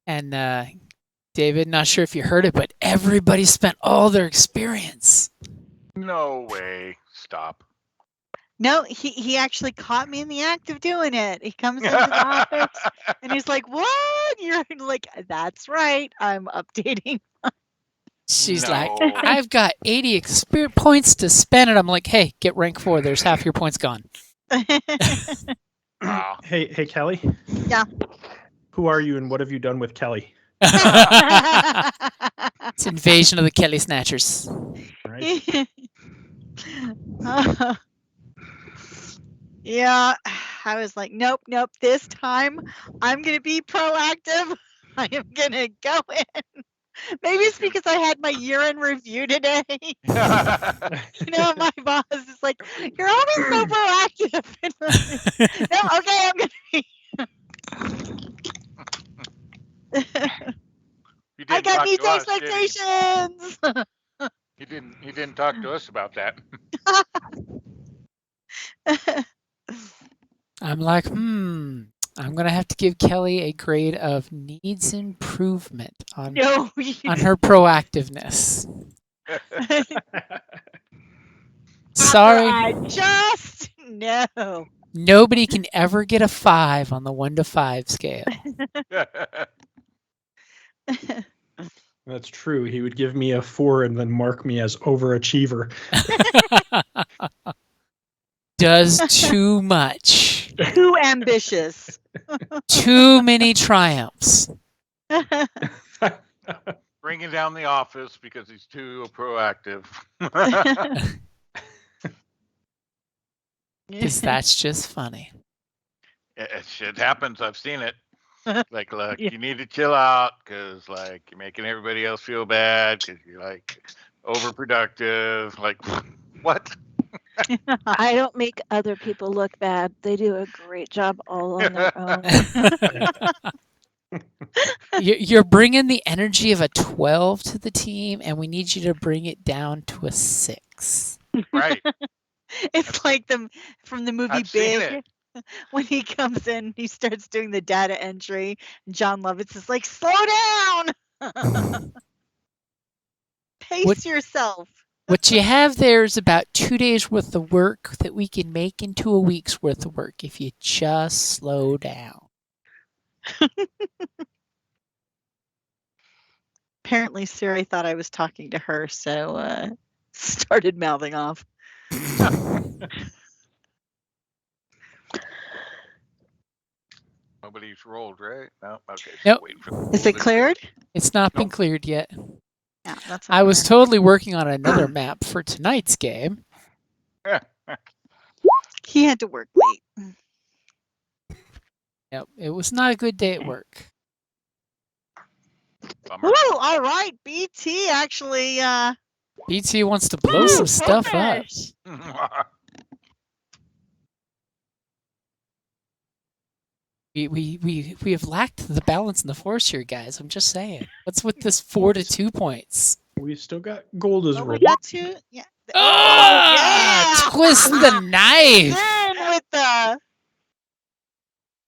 And David, not sure if you heard it, but everybody spent all their experience. No way. Stop. No, he actually caught me in the act of doing it. He comes into the office and he's like, "What?" You're like, "That's right. I'm updating." She's No. like, "I've got 80 experience points to spend," and I'm like, "Hey, get rank 4. There's half your points gone." Wow. Hey, Kelly. Yeah. Who are you and what have you done with Kelly? It's Invasion of the Kelly Snatchers. Right? Yeah, I was like, nope. This time I'm going to be proactive. I am going to go in. Maybe it's because I had my year-end review today. My boss is like, "You're always so proactive." No, okay, I'm going to be. I got these expectations. He didn't talk to us about that. I'm like, I'm gonna have to give Kelly a grade of needs improvement on her proactiveness. Sorry. Just no. Nobody can ever get a 5 on the 1 to 5 scale. That's true. He would give me a 4 and then mark me as overachiever. Does too much. Too ambitious. Too many triumphs. Bringing down the office because he's too proactive. Because that's just funny. Shit happens. I've seen it. Like, look, you need to chill out because, like, you're making everybody else feel bad because you're, like, overproductive. Like, what? I don't make other people look bad. They do a great job all on their own. You're bringing the energy of a 12 to the team, and we need you to bring it down to a 6. Right. It's like from the movie I've seen Big. it. When he comes in, he starts doing the data entry. And John Lovitz is like, "Slow down, pace yourself." What you have there is about 2 days worth of work that we can make into a week's worth of work if you just slow down. Apparently, Siri thought I was talking to her, so started mouthing off. Nobody's rolled, right? No. Okay. Nope. Is it cleared? It's not been cleared yet. Yeah, that's. I was totally working on another map for tonight's game. He had to work late. Yep, it was not a good day at work. Bummer. Ooh, all right, BT actually. BT wants to blow some stuff up. We have lacked the balance in the force here, guys. I'm just saying. What's with this 4 to 2 points? We still got gold as Oh, roll. we got 2. Yeah. Ah! Twist the knife. Then with the.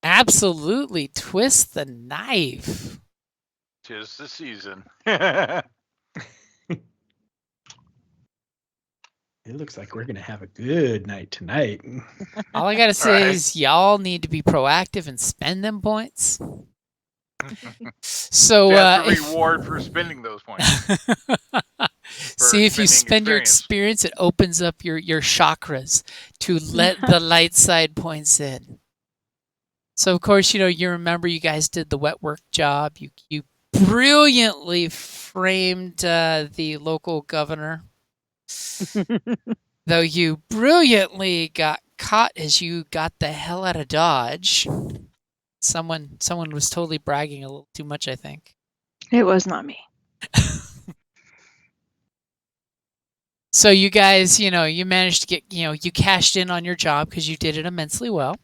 Absolutely, twist the knife. 'Tis the season. It looks like we're gonna have a good night tonight. All I gotta say Right. is y'all need to be proactive and spend them points. So That's a reward for spending those points. see if you spending spend your experience, it opens up your chakras to let the light side points in. So of course, you remember you guys did the wet work job. You brilliantly framed the local governor. Though you brilliantly got caught as you got the hell out of Dodge. Someone was totally bragging a little too much, I think. It was not me. So you guys, you managed to get, you cashed in on your job because you did it immensely well.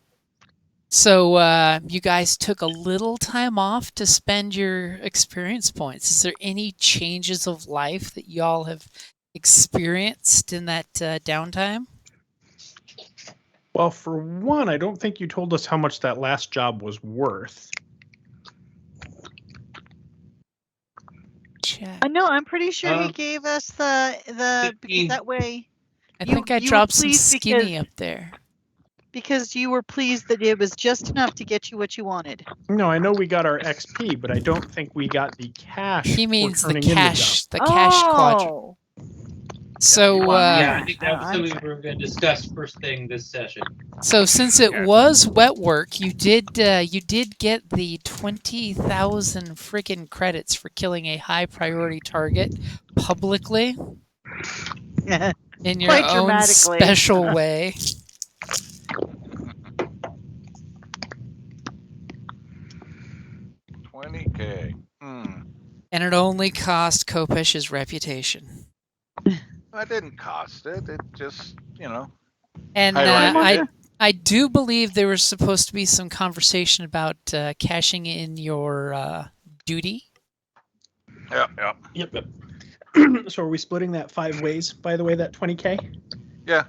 So you guys took a little time off to spend your experience points. Is there any changes of life that y'all have experienced in that downtime? Well, for one, I don't think you told us how much that last job was worth. check. I know. I'm pretty sure he gave us the because 15. that way. I you- think I you were dropped some pleased skinny up there. Because you were pleased that it was just enough to get you what you wanted. No, I know we got our XP, but I don't think we got the cash. He for means the turning in cash, the cash quadrant. Oh, So, Yeah, I think that was I'm something sorry. we were going to discuss first thing this session. so since it Yeah. was wet work, you did get the 20,000 freaking credits for killing a high priority target publicly in your Quite own dramatically. special way. $20K. And it only cost Kopesh's reputation. That didn't cost it. It just, And highlighted it. I do believe there was supposed to be some conversation about cashing in your duty. Yep. Yep. So are we splitting that 5 ways, by the way, that 20K? Yeah.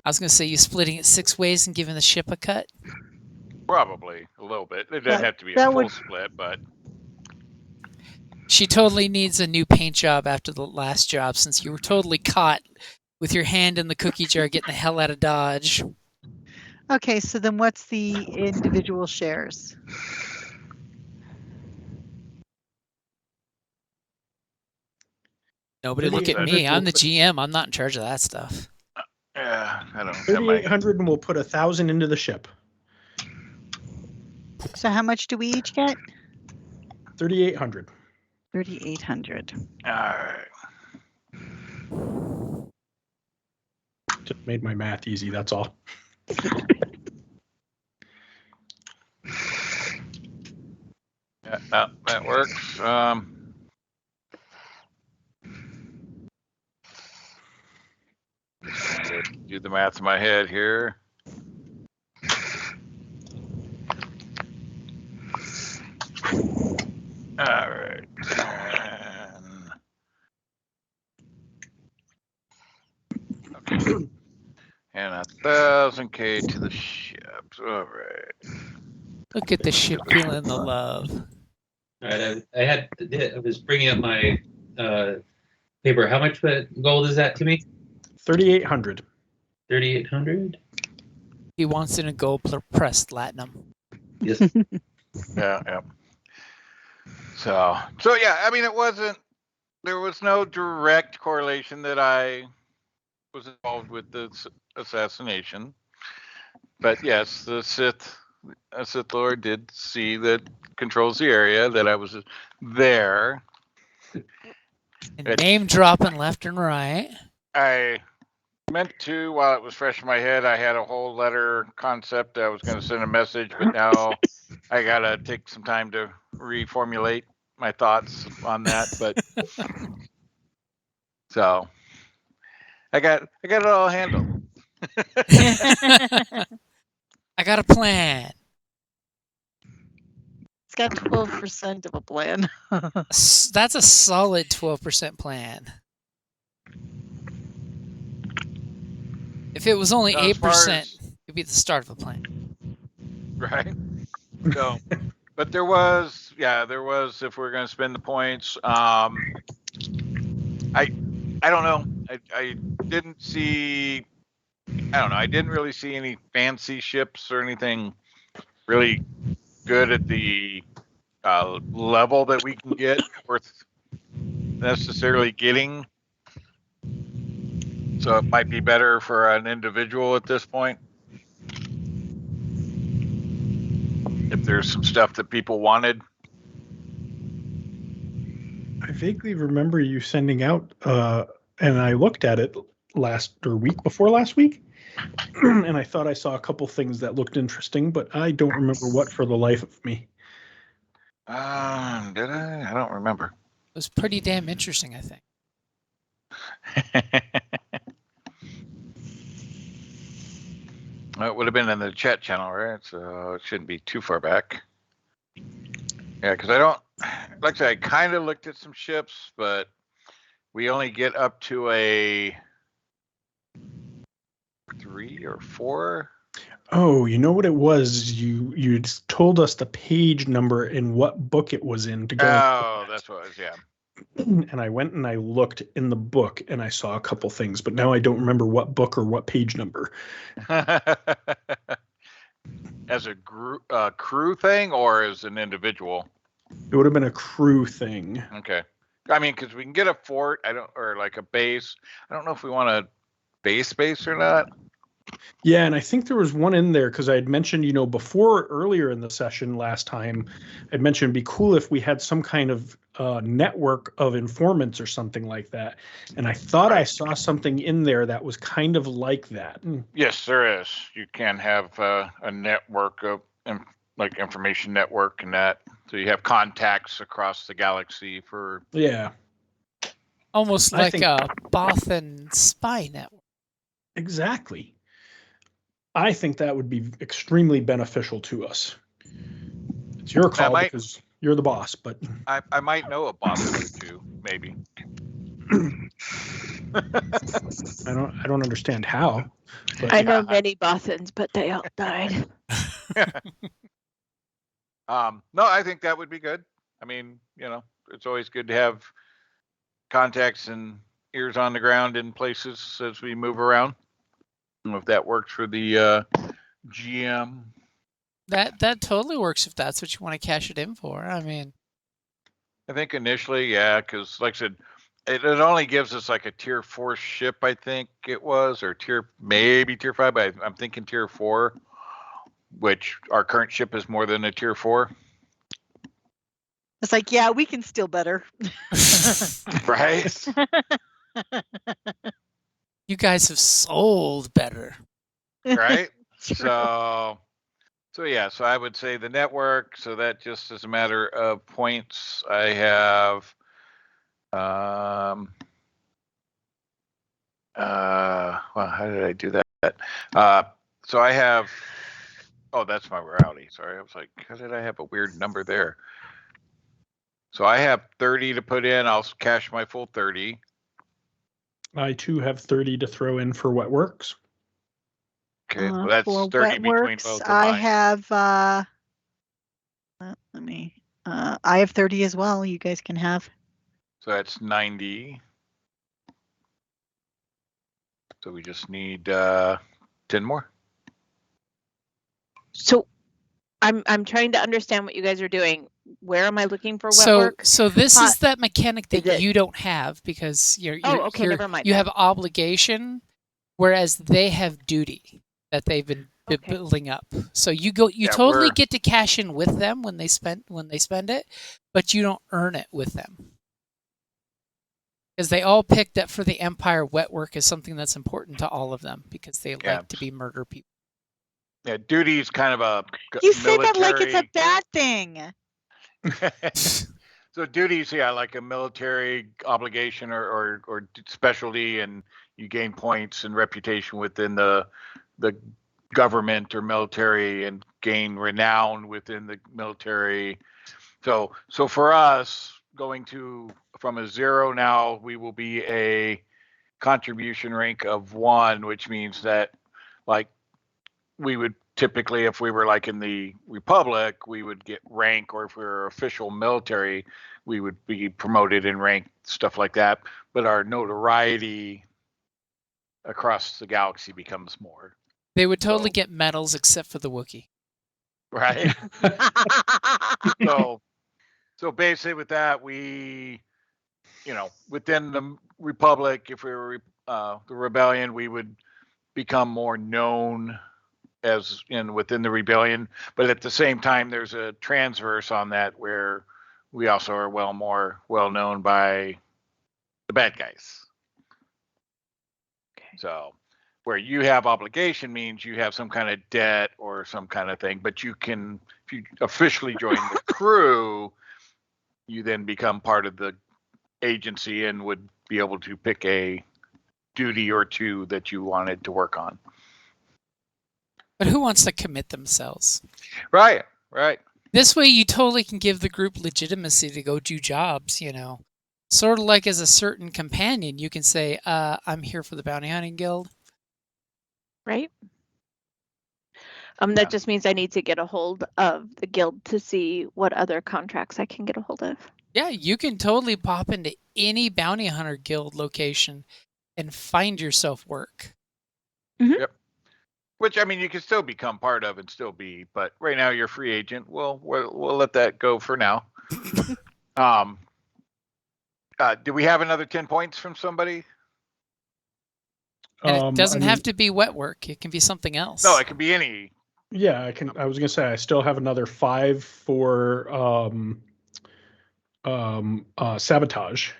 I was going to say you splitting it 6 ways and giving the ship a cut. Probably a little bit. It doesn't have to be a that full would- split, but She totally needs a new paint job after the last job, since you were totally caught with your hand in the cookie jar getting the hell out of Dodge. Okay, so then what's the individual shares? Nobody look at me. 3,800 I'm the will put- GM. I'm not in charge of that stuff. yeah, I don't have 3,800 and we'll put 1,000 into the ship. So how much do we each get? 3,800. 3,800. All right. Just made my math easy, that's all. Yeah, that works. Do the math in my head here. All right. Okay. And 1,000K to the ships. All right. Look at the ship feeling the love. All right, I was bringing up my paper. How much gold is that to me? 3,800. 3,800. He wants it in a gold pressed platinum. Yes. Yeah. So yeah, I mean, there was no direct correlation that I was involved with the assassination. But yes, the Sith Lord did see that controls the area, that I was there. And name dropping left and right. I meant to, while it was fresh in my head, I had a whole letter concept. I was going to send a message, but now I got to take some time to reformulate my thoughts on that. But so I got it all handled. I got a plan. It's got 12% of a plan. That's a solid 12% plan. If it was only Now, as far 8%, as- it'd be the start of a plan. Right. So, but there was, if we're going to spend the points, I don't know. I didn't see, I didn't really see any fancy ships or anything really good at the level that we can get worth necessarily getting. So it might be better for an individual at this point. If there's some stuff that people wanted. I vaguely remember you sending out, and I looked at it week before last week, and I thought I saw a couple things that looked interesting, but I don't remember what for the life of me. Did I? I don't remember. It was pretty damn interesting, I think. It would have been in the chat channel, right? So it shouldn't be too far back. Yeah, because like I said, I kind of looked at some ships, but we only get up to a 3 or 4. Oh, you know what it was? You told us the page number and what book it was in to go. Oh, that's what it was. Yeah. And I went and I looked in the book and I saw a couple things, but now I don't remember what book or what page number. As a crew thing or as an individual? It would have been a crew thing. Okay. I mean, because we can get a fort, or like a base. I don't know if we want a base or not. Yeah, and I think there was one in there because I had mentioned, before earlier in the session last time, I'd mentioned it'd be cool if we had some kind of network of informants or something like that. And I thought I saw something in there that was kind of like that. Yes, there is. You can have a network of like information network and that. So you have contacts across the galaxy for. Yeah. Almost I like think- a Bothan spy network. Exactly. I think that would be extremely beneficial to us. It's your call because you're the boss, but I might know a boss or two, maybe. I don't understand how. But I know many Bothans, but they all died. No, I think that would be good. I mean, it's always good to have contacts and ears on the ground in places as we move around. I don't know if that works for the GM. That totally works if that's what you want to cash it in for. I mean, I think initially, yeah, because like I said, it only gives us like a tier 4 ship, I think it was, or maybe tier 5, but I'm thinking tier 4, which our current ship is more than a tier 4. It's like, yeah, we can still better. Right? you guys have sold better. Right? So yeah, so I would say the network, so that just is a matter of points. I have well, how did I do that? So I have that's my rowdy. Sorry, I was like, how did I have a weird number there? So I have 30 to put in. I'll cash my full 30. I too have 30 to throw in for what works. Okay, well that's for 30 between Wetworks, both of I mine. have I have 30 as well. You guys can have. So that's 90. So we just need 10 more. So I'm trying to understand what you guys are doing. Where am I looking for wet So work? this is that mechanic that Is it- you don't have because okay, never mind you then. have obligation, whereas they have duty that they've been Okay. building up. So you totally get to cash in with them when they spend it, but you don't earn it with them. Because they all picked that for the Empire, wet work is something that's important to all of them because they like to be murder people. Yeah, duty is kind of a You say that like it's a military- bad thing. So duties, yeah, like a military obligation or specialty, and you gain points and reputation within the government or military, and gain renown within the military. So for us, going from a 0 now, we will be a contribution rank of 1, which means that like we would typically, if we were like in the Republic, we would get rank, or if we were official military, we would be promoted in rank, stuff like that. But our notoriety across the galaxy becomes more. They would totally get medals except for the Wookiee. Right? So basically with that, we, within the Republic, if we were the Rebellion, we would become more known within the Rebellion, but at the same time there's a transverse on that where we also are more well known by the bad guys. Okay. So where you have obligation means you have some kind of debt or some kind of thing, but you can, if you officially join the crew, you then become part of the agency and would be able to pick a duty or two that you wanted to work on. But who wants to commit themselves? Right. This way you totally can give the group legitimacy to go do jobs, Sort of like as a certain companion, you can say, I'm here for the Bounty Hunting Guild. Right? That just means I need to get a hold of the guild to see what other contracts I can get a hold of. Yeah, you can totally pop into any bounty hunter guild location and find yourself work. Yep. Which, I mean, you can still become part of and still be, but right now you're free agent. We'll let that go for now. Do we have another 10 points from somebody? And it doesn't have to be wet work. It can be something else. No, it could be any. Yeah, I can. I was gonna say I still have another 5 for sabotage. I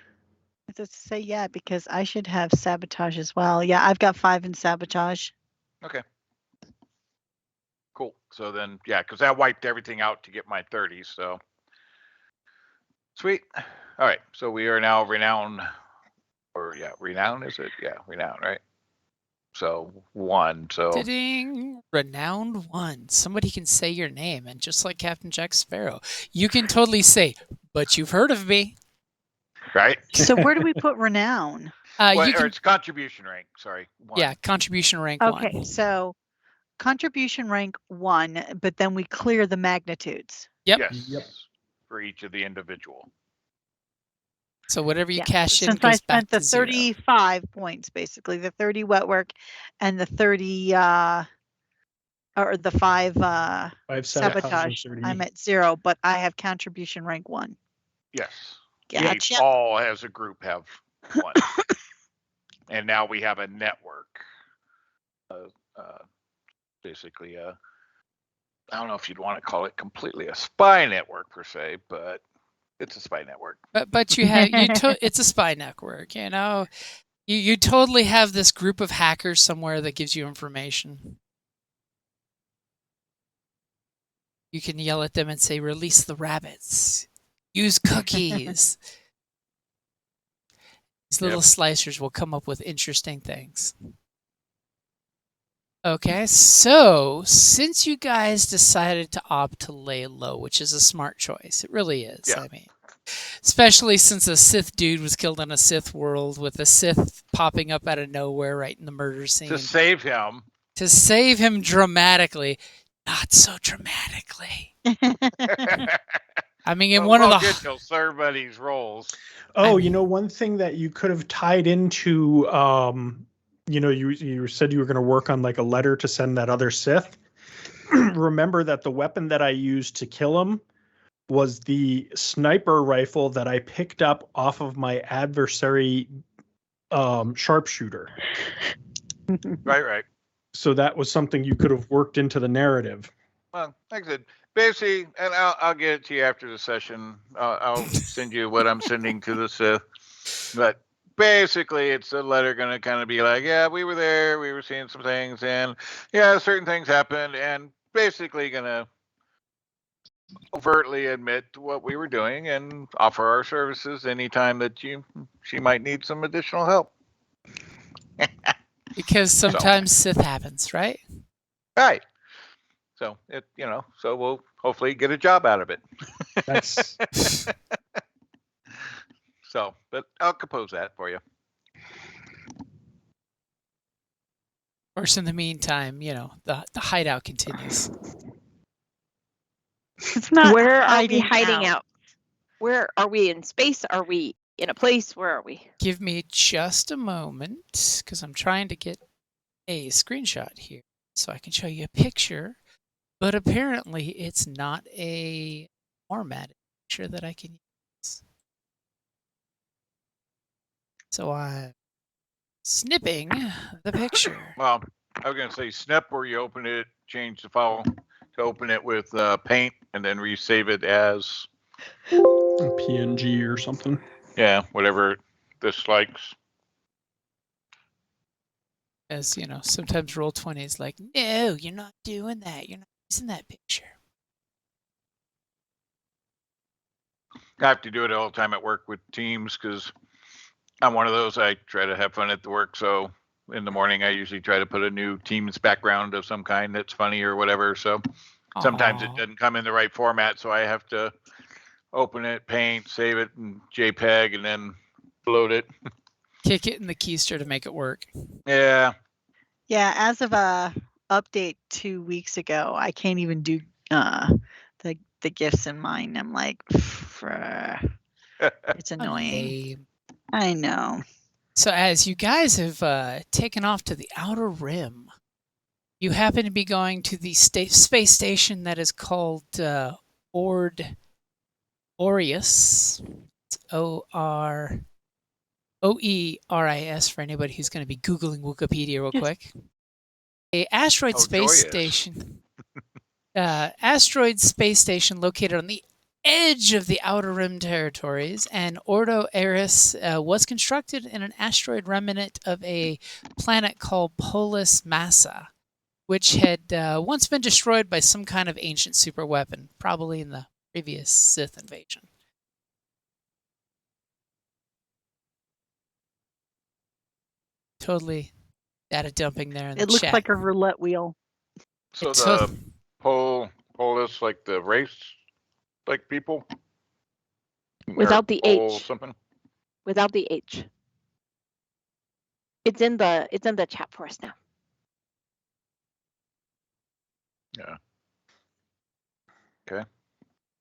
have to say, yeah, because I should have sabotage as well. Yeah, I've got 5 in sabotage. Okay. Cool. So then, yeah, because that wiped everything out to get my 30. So sweet. All right. So we are now renowned, or yeah, renowned is it? Yeah, renowned, right? So 1. So Ding, renowned 1. Somebody can say your name, and just like Captain Jack Sparrow, you can totally say, "But you've heard of me." right. So where do we put renown? Well, You or can, it's contribution rank. Sorry. 1. yeah, contribution rank Okay, 1. so contribution rank 1, but then we clear the magnitudes. Yep. Yes. Yep. For each of the individual. So whatever you Yeah, cash in since I goes back spent the to 0. 35 points, basically the 30 wet work and the 30 or the 5 5 sabotage. I'm at 0, but I have contribution rank 1. Yes. Gotcha. We all as a group have 1. And now we have a network. Basically, I don't know if you'd want to call it completely a spy network per se, but it's a spy network. But you have it's a spy network, you know. You totally have this group of hackers somewhere that gives you information. You can yell at them and say, "Release the rabbits. Use cookies." These little slicers will come up with interesting things. Okay, so since you guys decided to opt to lay low, which is a smart choice, it really is. Yeah. I mean, especially since a Sith dude was killed in a Sith world with a Sith popping up out of nowhere right in the murder scene. To save him. To save him dramatically, not so dramatically. I mean, in one of the till somebody's roles. Oh, you know, one thing that you could have tied into, you know, you said you were going to work on like a letter to send that other Sith. Remember that the weapon that I used to kill him was the sniper rifle that I picked up off of my adversary sharpshooter. Right. So that was something you could have worked into the narrative. Well, like I said, basically, and I'll get it to you after the session. I'll send you what I'm sending to the Sith. But basically, it's a letter going to kind of be like, yeah, we were there, we were seeing some things, and yeah, certain things happened, and basically going to overtly admit what we were doing and offer our services anytime that she might need some additional help. because sometimes Sith happens, right? Right. So so we'll hopefully get a job out of it. That's So, but I'll compose that for you. Of course, in the meantime, you know, the hideout continues. It's not Where are we hiding hiding out? Where are we in space? Are we in a place? Where are we? Give me just a moment, because I'm trying to get a screenshot here so I can show you a picture. But apparently, it's not a formatted picture that I can use. So I'm snipping the picture. Well, I was going to say snip where you open it, change the file to open it with paint, and then resave it as PNG or something. Yeah, whatever this likes. As you know, sometimes Roll20 is like, no, you're not doing that. You're not using that picture. I have to do it all the time at work with teams because I'm one of those. I try to have fun at the work. So in the morning, I usually try to put a new team's background of some kind that's funny or whatever. So sometimes it doesn't come in the right format. So I have to open it, paint, save it in JPEG, and then load it. Kick it in the keister to make it work. Yeah. Yeah, as of update 2 weeks ago. I can't even do the gifts in mine. I'm like, it's annoying. Lame. I know. So as you guys have taken off to the outer rim, you happen to be going to the space station that is called Aureus. It's Oeris for anybody who's going to be Googling Wikipedia real quick. A asteroid space joyous. station. Asteroid space station located on the edge of the Outer Rim territories, and Ordo Eris was constructed in an asteroid remnant of a planet called Polis Massa, which had once been destroyed by some kind of ancient superweapon, probably in the previous Sith invasion. Totally data dumping there in the It looks chat. like a roulette wheel. So It's the Polis, like the race, like people? Without Or the Pol H. something? Without the H. It's in the chat for us now. Yeah. Okay.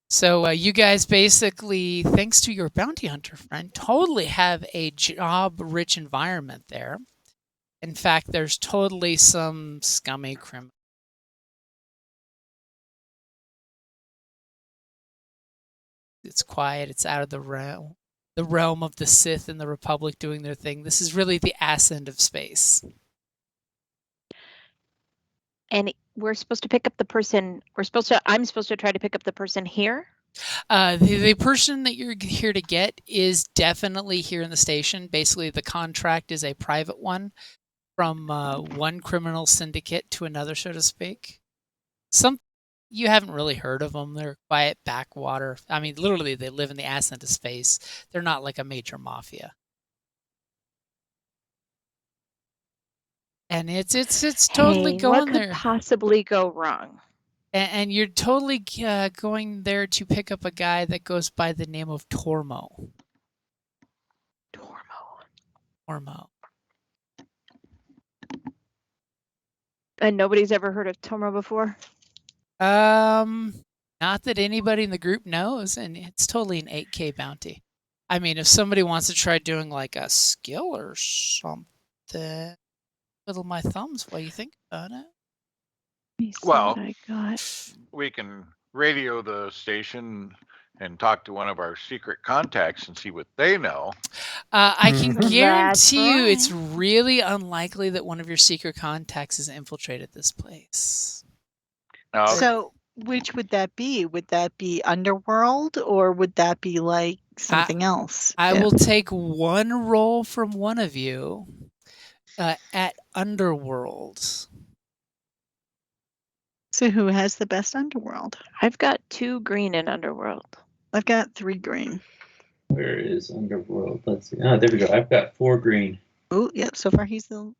So you guys basically, thanks to your bounty hunter friend, totally have a job-rich environment there. In fact, there's totally some scummy criminal. It's quiet. It's out of the realm of the Sith and the Republic doing their thing. This is really the ass end of space. And we're supposed to pick up the person. I'm supposed to try to pick up the person here. The person that you're here to get is definitely here in the station. Basically, the contract is a private one from one criminal syndicate to another, so to speak. You haven't really heard of them. They're quiet backwater. I mean, literally, they live in the ass end of space. They're not like a major mafia. And it's totally Hey, going what could there. possibly go wrong? And you're totally going there to pick up a guy that goes by the name of Tormo. Tormo. And nobody's ever heard of Tormo before? Not that anybody in the group knows, and it's totally an 8K bounty. I mean, if somebody wants to try doing like a skill or something, twiddle my thumbs while you think about it. Let me see Well, what I got. we can radio the station and talk to one of our secret contacts and see what they know. I can Mhm. guarantee you That's it's really unlikely that one of your secret contacts has infiltrated this place. Now, So, which would that be? Would that be Underworld, or would that be like something else? I will take one roll from one of you at Underworld. So, who has the best Underworld? I've got 2 green in Underworld. I've got 3 green. Where is Underworld? Let's see. Oh, there we go. I've got 4 green. Oh, yep. So far, he's the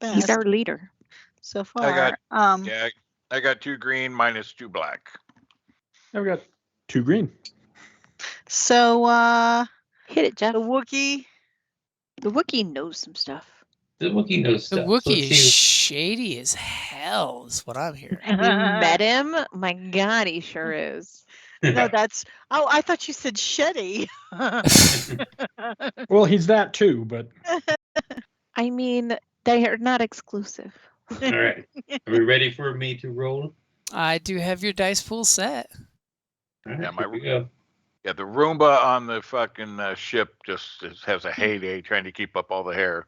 best. He's our leader. So far. yeah, I got 2 green minus 2 black. I've got 2 green. So, Hit it, Jeff. the Wookiee. The Wookiee knows some stuff. The Wookiee knows The stuff. Wookiee Let's is see. shady as hell, is what I'm hearing. Have you met him? My God, he sure is. No, that's. Oh, I thought you said Shetty. Well, he's that too, but I mean, they are not exclusive. All right. Are we ready for me to roll? I do have your dice pool set. All right, Yeah, here we go. Yeah, the Roomba on the fucking ship just has a heyday trying to keep up all the hair.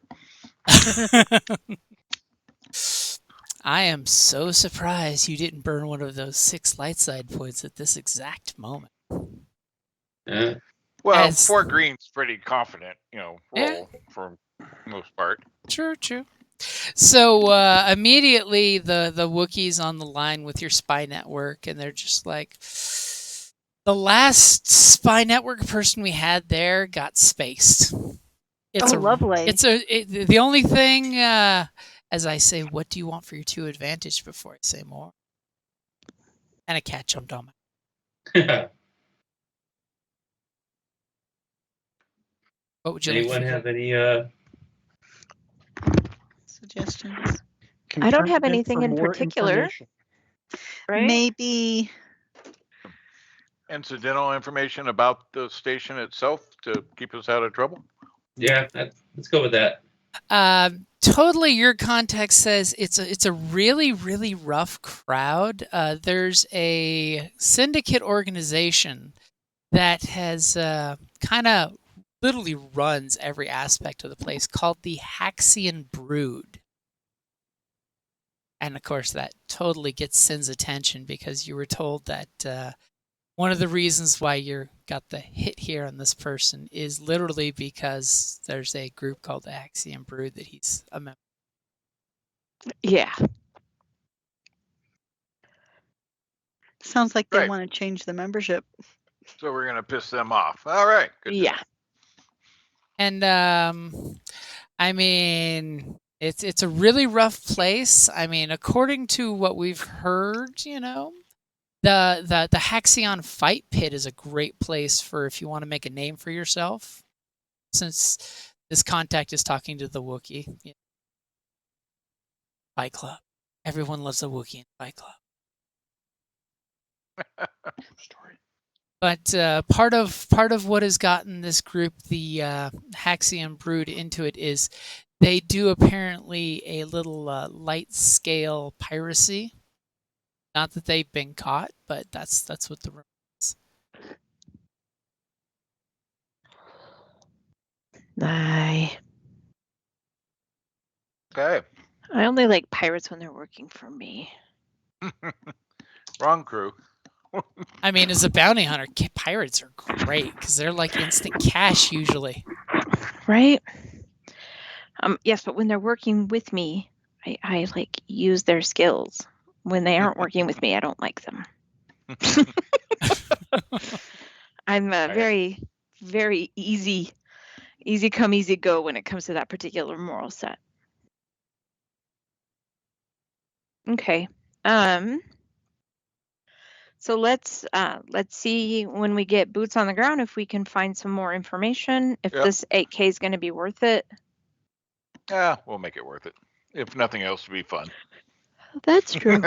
I am so surprised you didn't burn one of those 6 light side points at this exact moment. Well, As- 4 green's pretty confident, roll Yeah. for most part. True. So immediately the Wookiee's on the line with your spy network, and they're just like, the last spy network person we had there got spaced. It's lovely. The only thing, as I say, what do you want for your 2 advantage before I say more? And a cat jumped on me. What would you like? Anyone have any Suggestions? I don't have Confirm in anything for in more particular. information. Right? Maybe Incidental information about the station itself to keep us out of trouble. Yeah, let's go with that. Totally, your context says it's a really, really rough crowd. There's a syndicate organization that has kind of literally runs every aspect of the place called the Haxian Brood. And of course, that totally gets Sin's attention because you were told that one of the reasons why you got the hit here on this person is literally because there's a group called the Haxian Brood that he's a member. Yeah. sounds like they Right. want to change the membership. So we're gonna piss them off. All right. Good to Yeah. know. And I mean, it's a really rough place. I mean, according to what we've heard, you know, the Haxion Fight Pit is a great place for if you want to make a name for yourself. Since this contact is talking to the Wookiee. You know, Fight Club. Everyone loves a Wookiee in Fight Club. Story. But part of what has gotten this group, the Haxion Brood, into it is they do apparently a little light scale piracy. Not that they've been caught, but that's what the rumor is. I Okay. only like pirates when they're working for me. Wrong crew. I mean, as a bounty hunter, pirates are great because they're like instant cash usually. Right? Yes, but when they're working with me, I like use their skills. When they aren't working with me, I don't like them. I'm very, very easy come, easy go when it comes to that particular moral set. Okay. So let's see when we get boots on the ground if we can find some more information. If Yep. this 8K is going to be worth it. Yeah, we'll make it worth it. If nothing else, it'll be fun. That's true.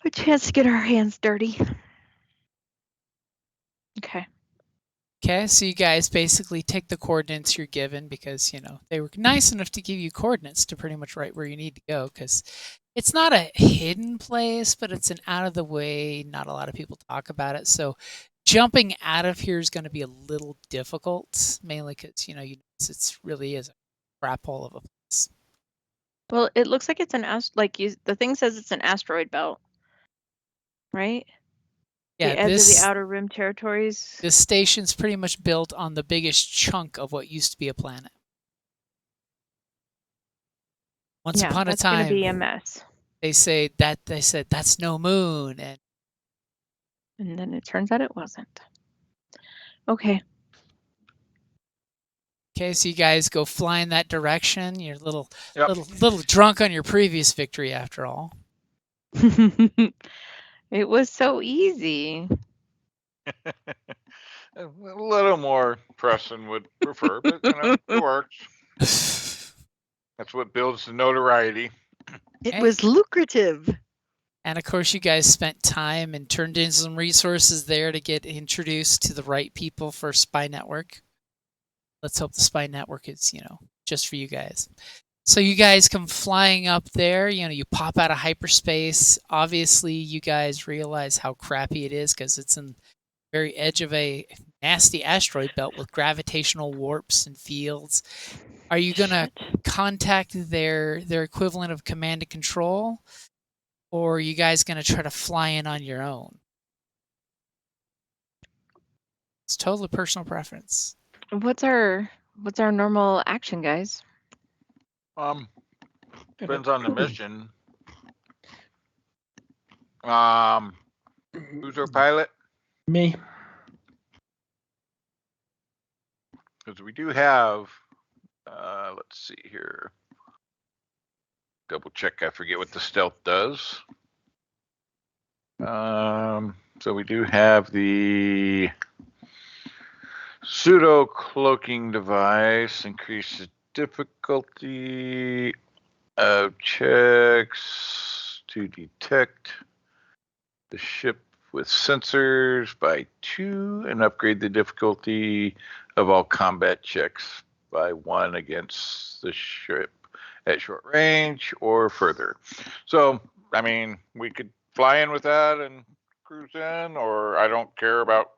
A chance to get our hands dirty. Okay. Okay, so you guys basically take the coordinates you're given because, you know, they were nice enough to give you coordinates to pretty much right where you need to go because it's not a hidden place, but it's an out of the way, not a lot of people talk about it. So jumping out of here is going to be a little difficult, mainly because, you know, it's really is a crap hole of a place. Well, it looks like it's an the thing says it's an asteroid belt, right? Yeah, the edge of the outer rim territories. This station's pretty much built on the biggest chunk of what used to be a planet. Once upon a that's going to be a time, mess. they said that's no moon, and then it turns out it wasn't. Okay. Okay, so you guys go fly in that direction. You're a little Yep. little drunk on your previous victory, after all. It was so easy. A little more Preston would prefer, but you know, it works. That's what builds the notoriety. It Okay. was lucrative. And of course, you guys spent time and turned in some resources there to get introduced to the right people for Spy Network. Let's hope the Spy Network is, you know, just for you guys. So you guys come flying up there. You know, you pop out of hyperspace. Obviously, you guys realize how crappy it is because it's in the very edge of a nasty asteroid belt with gravitational warps and fields. Are you going to contact their equivalent of command and control? Or are you guys going to try to fly in on your own? It's totally personal preference. What's our normal action, guys? Depends on the mission. Who's our pilot? Me. Because we do have, let's see here. Double check, I forget what the stealth does. So we do have the pseudo cloaking device, increase the difficulty. checks to detect the ship with sensors by 2 and upgrade the difficulty of all combat checks by 1 against the ship at short range or further. So, I mean, we could fly in with that and cruise in, or I don't care about,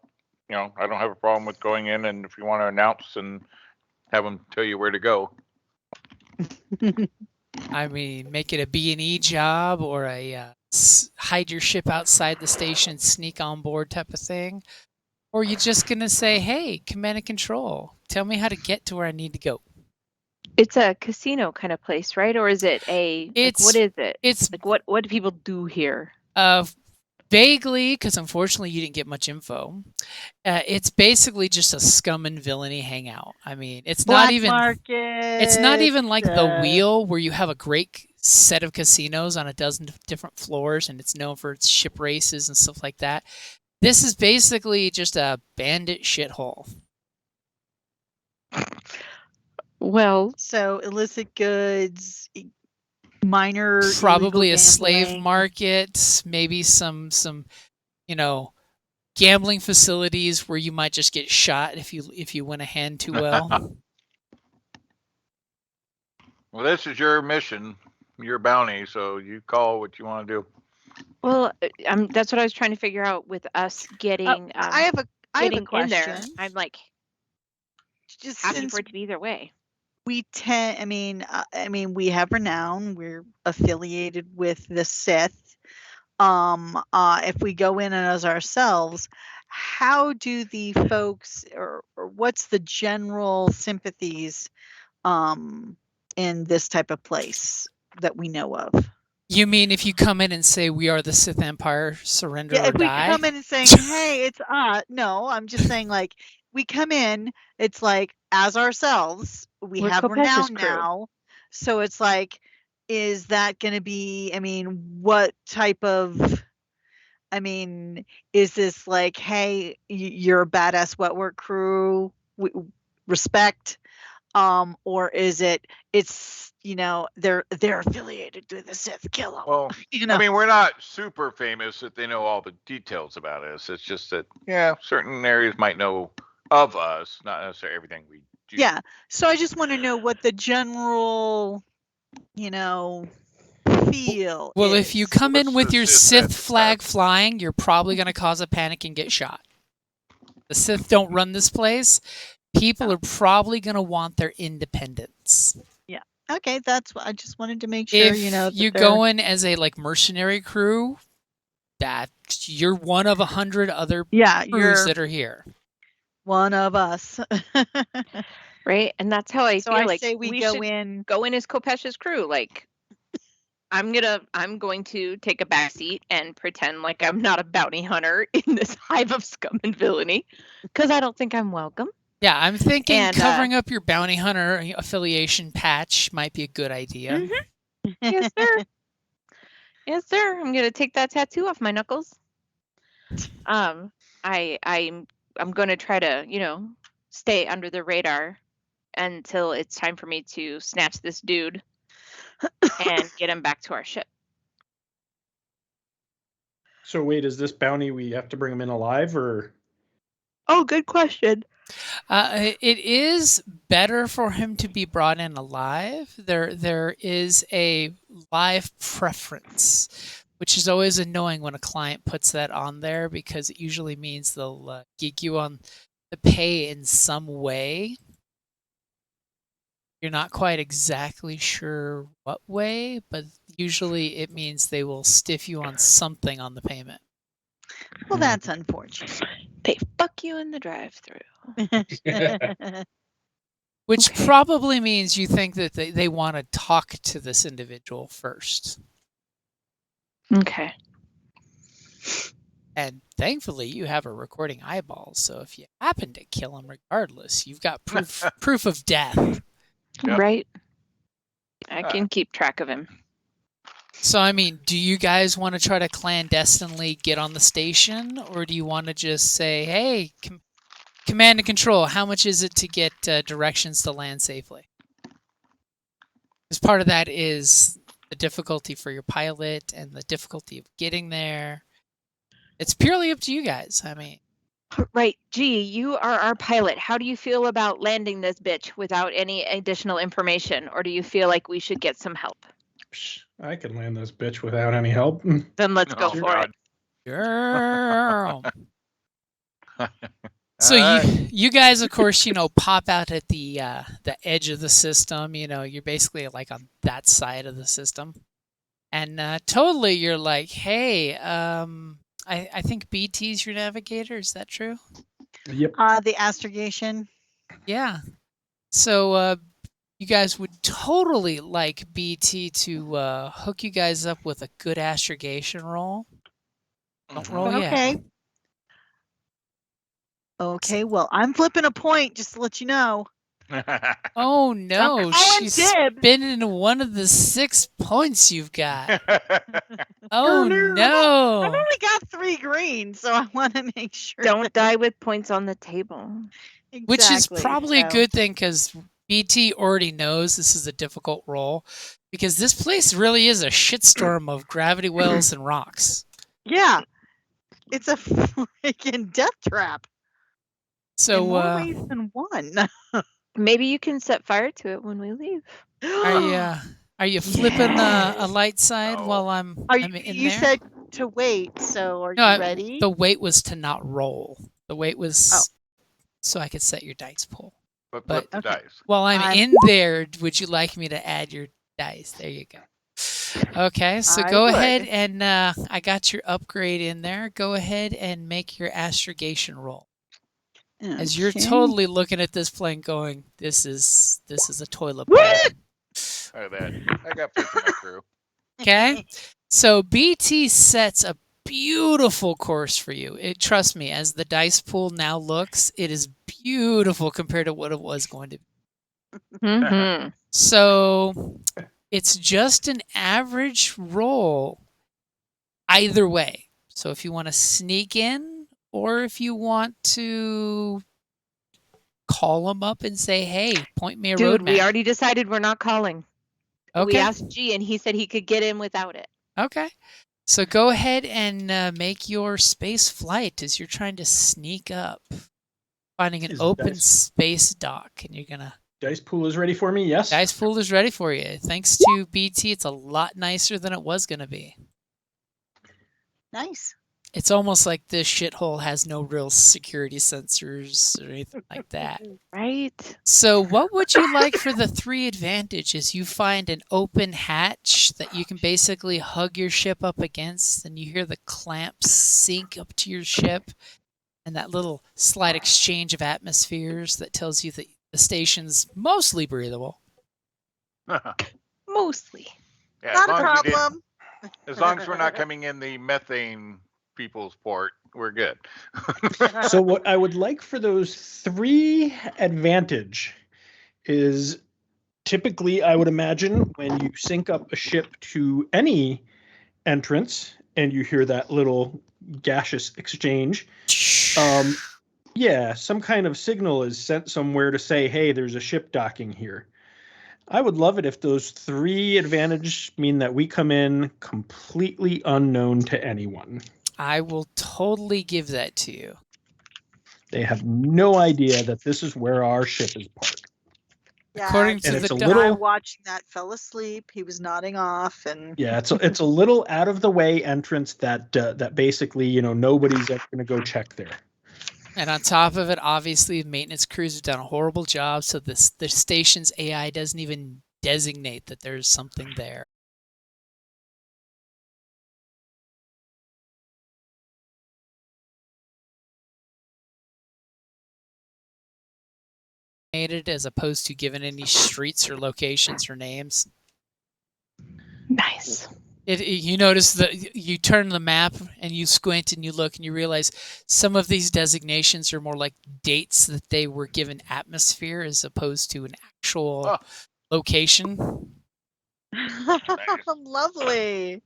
I don't have a problem with going in, and if you want to announce and have them tell you where to go. I mean, make it a B&E job or a hide your ship outside the station, sneak on board type of thing. Or you just going to say, hey, command and control, tell me how to get to where I need to go. It's a casino kind of place, right? Or is it what is it? It's like what do people do here? Vaguely, because unfortunately you didn't get much info. It's basically just a scum and villainy hangout. I mean, it's Black not even market. it's not even like the Wheel where you have a great set of casinos on a dozen different floors and it's known for its ship races and stuff like that. This is basically just a bandit shithole. Well, So illicit goods, minor, Probably illegal a slave gambling. market, maybe some gambling facilities where you might just get shot if you win a hand too well. Well, this is your mission, your bounty, so you call what you want to do. well, that's what I was trying to figure out with us getting. I have a getting question. in there. I'm like Just happy since for it to be either way. we tend, I mean, we have renown. We're affiliated with the Sith. If we go in as ourselves, how do the folks, or what's the general sympathies, in this type of place that we know of? You mean if you come in and say we are the Sith Empire, surrender Yeah, or if we die? come in and saying, "Hey, it's no," I'm just saying, like, we come in, it's like as ourselves, we We're have Kopesh's renown crew. now, so it's like, is that going to be? I mean, what type of? I mean, is this like, hey, you're a badass wetwork crew, respect, or is it's they're affiliated to the Sith, kill them? Well, I mean, we're not super famous that they know all the details about us. It's just that, certain areas might know of us, not necessarily everything we do. Yeah. So I just want to know what the general, feel Well, is. if you come in What's with the your Sith Sith flag flying, you're probably going to cause a panic and get shot. The Sith don't run this place. People are probably going to want their independence. Yeah. Okay, that's what I just wanted to make sure. If that you they're- go in as a mercenary crew, that you're one of 100 other yeah, crews you're that are here. one of us. Right? And that's how I So feel I like say we should go in. go in as Kopesh's crew. Like I'm going to take a back seat and pretend like I'm not a bounty hunter in this hive of scum and villainy, because I don't think I'm welcome. Yeah, I'm thinking And, covering up your bounty hunter affiliation patch might be a good idea. Mm-hmm. Yes, sir. Yes, sir. I'm gonna take that tattoo off my knuckles. I'm gonna try to stay under the radar until it's time for me to snatch this dude and get him back to our ship. So wait, is this bounty we have to bring him in alive, or? Oh, good question. It is better for him to be brought in alive. There is a live preference, which is always annoying when a client puts that on there because it usually means they'll gig you on the pay in some way. You're not quite exactly sure what way, but usually it means they will stiff you on something on the payment. Well, that's unfortunate. They fuck you in the drive-through. Which probably means you think that they want to talk to this individual first. Okay. And thankfully, you have a recording eyeball, so if you happen to kill him regardless, you've got proof of death. Yep. Right. I can keep track of him. So, I mean, do you guys want to try to clandestinely get on the station, or do you want to just say, hey, command and control, how much is it to get directions to land safely? Because part of that is the difficulty for your pilot and the difficulty of getting there. It's purely up to you guys. I mean, Right. Gee, you are our pilot. How do you feel about landing this bitch without any additional information? Or do you feel like we should get some help? Psh, I can land this bitch without any help. Then let's go Oh, for God. girl. So All right. you guys, of course, pop out at the edge of the system. You're basically like on that side of the system, and totally you're like, hey, I think BT's your navigator. Is that true? Yep. The astrogation. Yeah. So you guys would totally like BT to hook you guys up with a good astrogation roll. Don't roll yet. Okay. Okay, well, I'm flipping a point just to let you know. Oh no, calling she's dibs. spending one of the 6 points you've got. Oh I've no. only got 3 green, so I want to make sure. Don't die with points on the table. Which is Exactly, probably a so- good thing because BT already knows this is a difficult roll because this place really is a shitstorm of gravity wells and rocks. Yeah, it's a freaking death trap. So in more ways than one. Maybe you can set fire to it when we leave. are you flipping a light side No. while I'm Are you, in you there? said to wait, so are No, you ready? the wait was to not roll. The wait was so I could set your dice pool. But flip the Okay. dice. While I'm I'm- in there, would you like me to add your dice? There you go. Okay, so I go would. ahead and I got your upgrade in there. Go ahead and make your astrogation roll. As you're Okay. totally looking at this plane going, this is a toilet Woo! bowl. Look at that. I got faith in my crew. Okay? So BT sets a beautiful course for you. Trust me, as the dice pool now looks, it is beautiful compared to what it was going to be. Mm-hmm. So it's just an average roll either way. So if you want to sneak in or if you want to call them up and say, hey, point me a Dude, roadmap. we already decided we're not calling. Okay. We asked G and he said he could get in without it. Okay. So go ahead and make your space flight as you're trying to sneak up, finding an Is open dice- space dock, and you're going to. Dice pool is ready for me. Yes. Dice pool is ready for you. Thanks to BT, it's a lot nicer than it was going to be. Nice. It's almost like this shithole has no real security sensors or anything like that. Right? So what would you like for the 3 advantages? You find an open hatch that you can basically hug your ship up against, and you hear the clamps sink up to your ship, and that little slight exchange of atmospheres that tells you that the station's mostly breathable. Mostly. Yeah, Not a as long as we problem. as long as we're not coming in the methane people's port, we're good. So what I would like for those 3 advantage is typically I would imagine when you sync up a ship to any entrance and you hear that little gaseous exchange, yeah, some kind of signal is sent somewhere to say, hey, there's a ship docking here. I would love it if those 3 advantage mean that we come in completely unknown to anyone. I will totally give that to you. They have no idea that this is where our ship is parked. According to And the it's a doc- little- guy watching that fell asleep. He was nodding off, and Yeah, it's a little out of the way entrance that that basically nobody's ever going to go check there. And on top of it, obviously, maintenance crews have done a horrible job, so the station's AI doesn't even designate that there's something there. As opposed to giving any streets or locations or names. Nice. You notice that you turn the map and you squint and you look and you realize some of these designations are more like dates that they were given atmosphere as opposed to an actual location. lovely.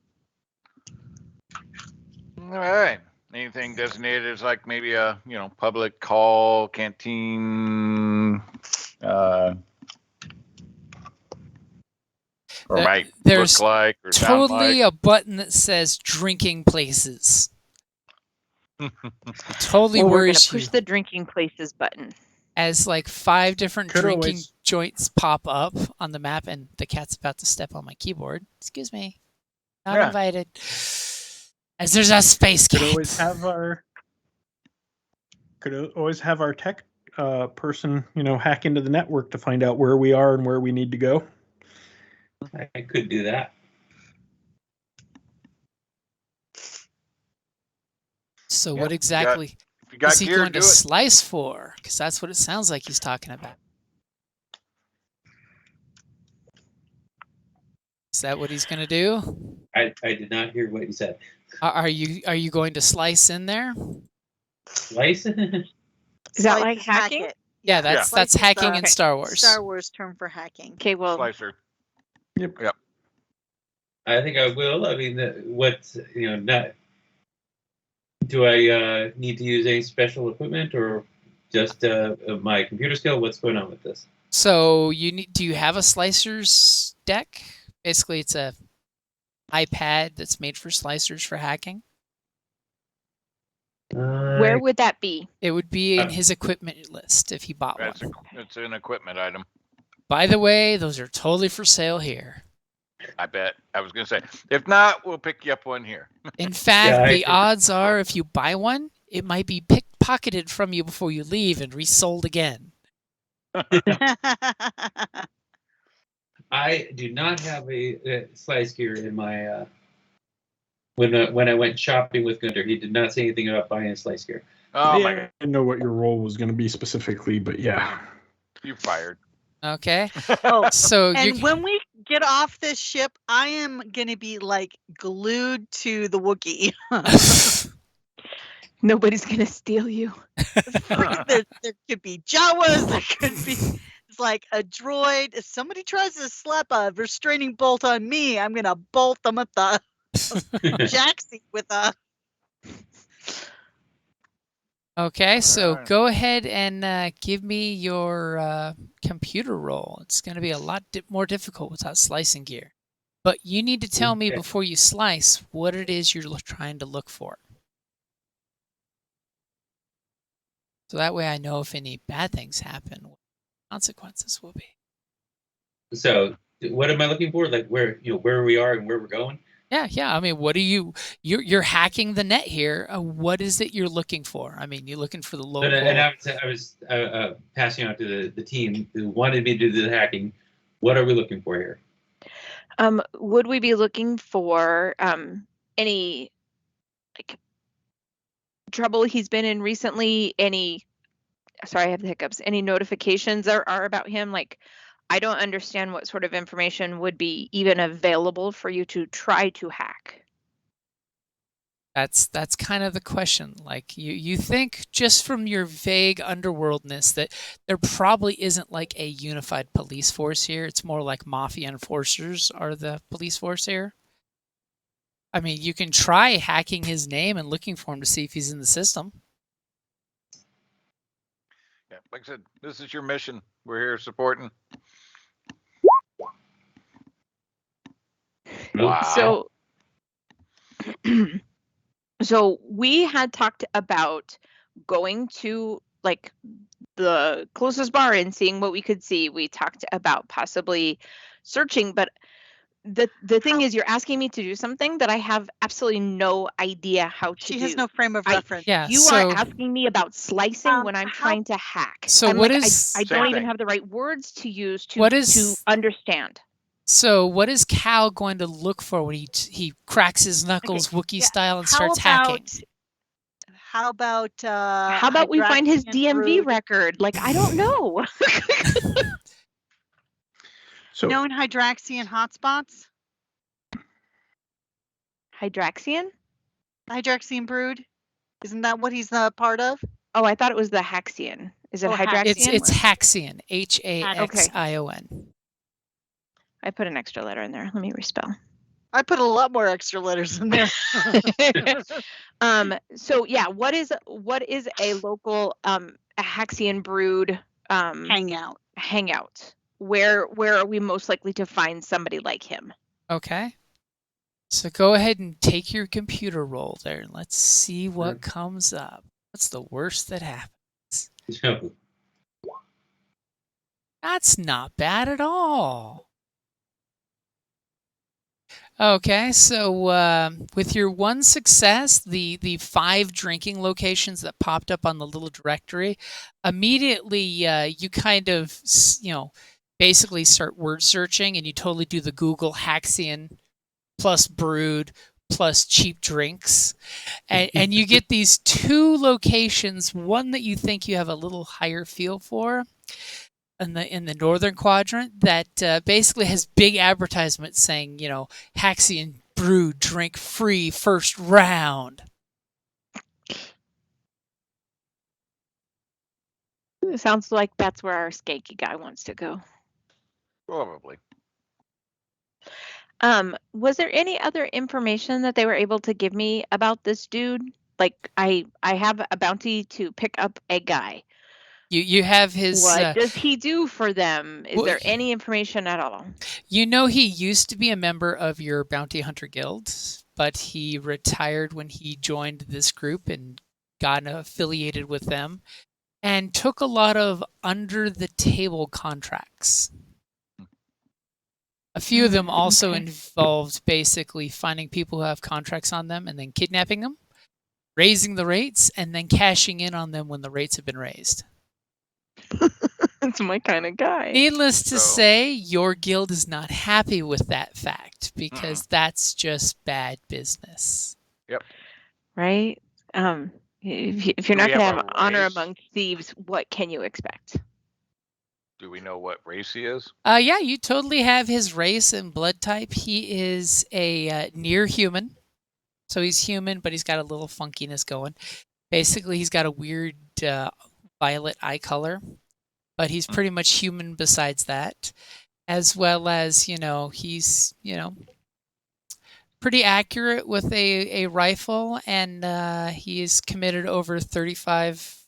All right. Anything designated as like maybe a public hall, canteen, Or might there's look like or sound totally like. a button that says drinking places. Totally Well, we're gonna worries push you the drinking places button. as like 5 different Could drinking always- joints pop up on the map, and the cat's about to step on my keyboard. Excuse me, not Yeah. invited. As there's a space Could cat. always have our tech person, hack into the network to find out where we are and where we need to go. I could do that. So Yeah, what exactly If you got is he gear, going do to it. slice for? Because that's what it sounds like he's talking about. Is that what he's going to do? I did not hear what you said. Are you going to slice in there? Slice? Is that Slice like is hack hacking? it. Yeah, that's Slice is hacking the in Star Wars. Star Wars term for hacking. Okay, well, Slicer. I think I will. I mean, not. Do I need to use any special equipment or just my computer skill? What's going on with this? So do you have a slicer's deck? Basically, it's a iPad that's made for slicers for hacking. where would that be? It would be in his equipment list if he bought one. It's an equipment item. By the way, those are totally for sale here. I bet. I was going to say, if not, we'll pick you up one here. In fact, Yeah, the odds are if you buy one, it might be pickpocketed from you before you leave and resold again. I do not have a slice gear in my. When I went shopping with Gunter, he did not say anything about buying a slice gear. Oh, Yeah, my I God. didn't know what your role was going to be specifically, but yeah. You fired. Okay, Oh, so and you when we get off this ship, I am gonna be like glued to the Wookiee. Nobody's gonna steal you. there could be Jawas. There could be. It's like a droid. If somebody tries to slap a restraining bolt on me, I'm gonna bolt them at the jacksie with a. Okay, so Alright. go ahead and give me your computer roll. It's going to be a lot more difficult without slicing gear. But you need to tell me Okay. before you slice what it is you're trying to look for. So that way I know if any bad things happen, what the consequences will be. So, what am I looking for? Like where we are and where we're going? Yeah. I mean, what are you're hacking the net here. What is it you're looking for? I mean, you're looking for the local. And I was passing on to the team who wanted me to do the hacking. What are we looking for here? Would we be looking for any like trouble he's been in recently? Sorry, I have the hiccups. Any notifications there are about him? Like, I don't understand what sort of information would be even available for you to try to hack. That's kind of the question. Like you think just from your vague underworldness that there probably isn't like a unified police force here. It's more like mafia enforcers are the police force here. I mean, you can try hacking his name and looking for him to see if he's in the system. Yeah, like I said, this is your mission. We're here supporting. Wow. So we had talked about going to like the closest bar and seeing what we could see. We talked about possibly searching, but the thing is, you're asking me to do something that I have absolutely no idea how to do. She has no frame of reference. Yeah. You are asking me about slicing when I'm trying to hack. So I'm what like, is- I Same don't even thing. have the right words to use to understand. So what is Cal going to look for when he cracks his knuckles Wookiee yeah, style and how starts hacking? How about we find his Hydraxian DMV brood? record? Like, I don't know. So Known Hydraxian hotspots? Hydraxian? Hydraxian brood? Isn't that what he's a part of? Oh, I thought it was the Haxian. Is it Oh, Hydraxian? It's Haxion, Haxion. I put an extra letter in there. Let me respell. I put a lot more extra letters in there. So yeah, what is a local a Haxian brood Hangout. hangout? where are we most likely to find somebody like him? Okay. So go ahead and take your computer roll there and let's see what Sure. comes up. What's the worst that happens? No. That's not bad at all. Okay, so with your one success, the 5 drinking locations that popped up on the little directory, immediately you kind of, basically start word searching and you totally do the Google Haxian plus brewed plus cheap drinks. And you get these 2 locations, one that you think you have a little higher feel for, in the northern quadrant, that basically has big advertisements saying, Haxian brew drink free first round. It sounds like that's where our skanky guy wants to go. Probably. Was there any other information that they were able to give me about this dude? Like, I have a bounty to pick up a guy. You have his. What does he do for them? Is well, there any information at all? He used to be a member of your bounty hunter guild, but he retired when he joined this group and got affiliated with them, and took a lot of under the table contracts. A few of them also Okay. involved basically finding people who have contracts on them and then kidnapping them, raising the rates, and then cashing in on them when the rates have been raised. That's my kind of guy. Needless to So- say, your guild is not happy with that fact because that's just bad business. Right? If you're Do not we going to have have a honor race? among thieves, what can you expect? Do we know what race he is? Yeah, you totally have his race and blood type. He is a near human. So he's human, but he's got a little funkiness going. Basically, he's got a weird violet eye color, but he's pretty much human besides that. As well as, he's, pretty accurate with a rifle, and he's committed over 35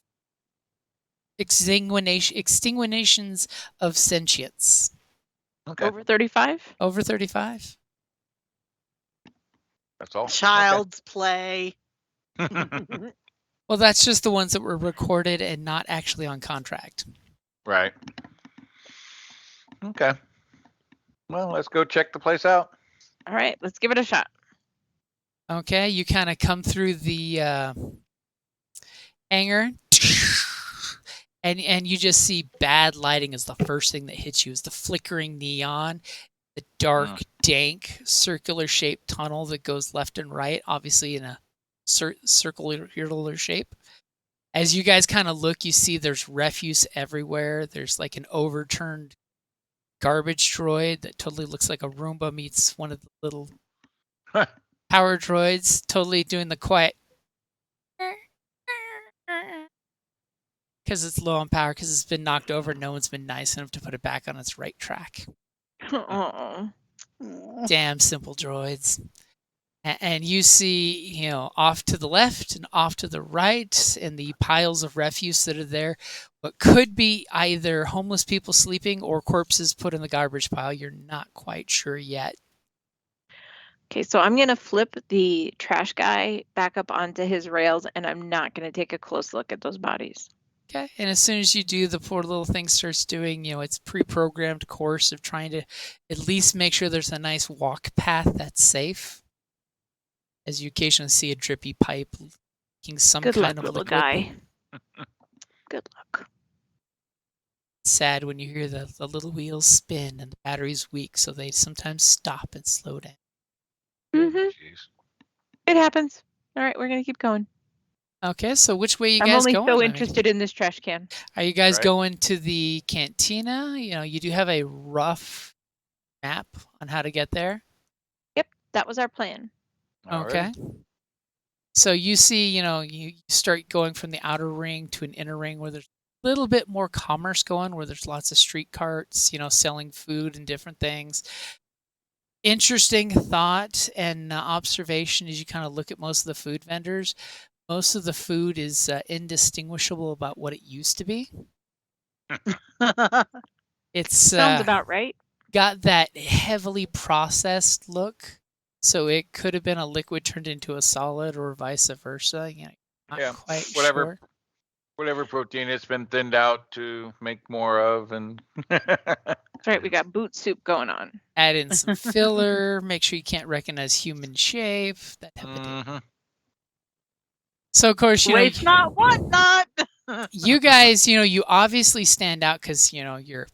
extinguishations of sentience. Okay, Over 35? Over 35. that's all. Child's play. Okay. Well, that's just the ones that were recorded and not actually on contract. Right. Okay. Well, let's go check the place out. All right, let's give it a shot. Okay, you kind of come through the hangar, and you just see bad lighting is the first thing that hits you. Is the flickering neon, the dark, dank, circular-shaped tunnel that goes left and right, obviously in a circular shape. As you guys kind of look, you see there's refuse everywhere. There's like an overturned garbage droid that totally looks like a Roomba meets one of the little power droids, totally doing the quiet because it's low on power because it's been knocked over. No one's been nice enough to put it back on its right track. Oh. Damn simple droids. And you see, off to the left and off to the right, in the piles of refuse that are there, what could be either homeless people sleeping or corpses put in the garbage pile. You're not quite sure yet. Okay, so I'm going to flip the trash guy back up onto his rails, and I'm not going to take a close look at those bodies. Okay, and as soon as you do, the poor little thing starts doing, its pre-programmed course of trying to at least make sure there's a nice walk path that's safe. As you occasionally see a drippy pipe leaking some Good kind luck, of little liquid. guy. Good luck. It's sad when you hear the little wheels spin and the battery's weak, so they sometimes stop and slow down. Mm-hmm. Jeez. It happens. All right, we're going to keep going. Okay, so which way you I'm guys only going? so I mean, interested in this trash can. are you guys Right. going to the cantina? You do have a rough map on how to get there. Yep, that was our plan. Okay. So you see, you start going from the outer ring to an inner ring where there's a little bit more commerce going, where there's lots of street carts, selling food and different things. Interesting thought and observation as you kind of look at most of the food vendors. Most of the food is indistinguishable about what it used to be. It's Sounds about right. got that heavily processed look, so it could have been a liquid turned into a solid or vice versa. You know, not Yeah, quite whatever. sure. Whatever protein it's been thinned out to make more of, and That's right. We got boot soup going on. Add in some filler. Make sure you can't recognize human shape. That type of thing. Mhm. So of course, you know, Race not, what not? you guys, you know, you obviously stand out because you know you're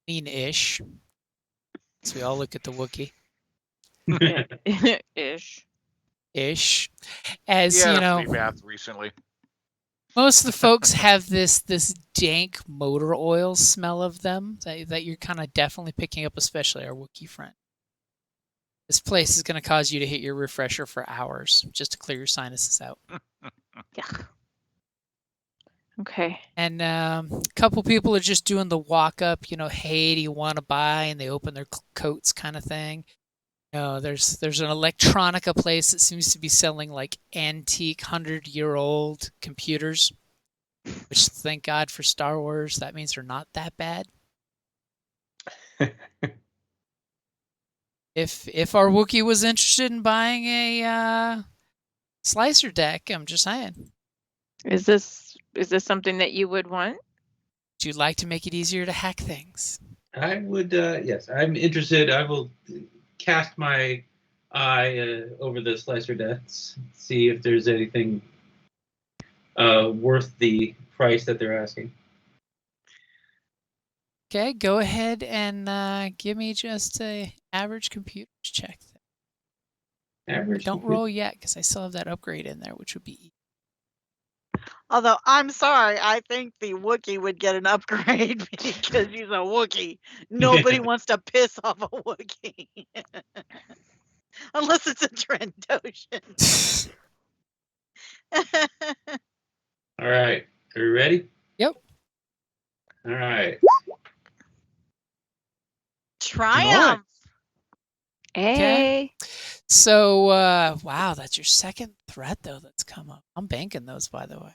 lean-ish. So we all look at the Wookiee Ish. ish, He as had you a know. flea bath recently. Most of the folks have this dank motor oil smell of them that you're kind of definitely picking up, especially our Wookiee friend. This place is going to cause you to hit your refresher for hours just to clear your sinuses out. Yeah. Okay. And a couple people are just doing the walk up, you know, hey, do you want to buy? And they open their coats kind of thing. You know, there's an electronica place that seems to be selling like antique 100-year-old computers, which thank God for Star Wars, that means they're not that bad. If our Wookiee was interested in buying a slicer deck, I'm just saying. Is this something that you would want? Would you like to make it easier to hack things? I would, yes, I'm interested. I will cast my eye over the slicer decks, see if there's anything worth the price that they're asking. Okay, go ahead and give me just a average computers check. Average. Don't roll yet because I still have that upgrade in there, which would be. Although I'm sorry, I think the Wookiee would get an upgrade because he's a Wookiee. Nobody wants to piss off a Wookiee. Unless it's a Trandoshan. All right. Are you ready? Yep. All right. Triumph. Hey. So, wow, that's your second threat though that's come up. I'm banking those, by the way.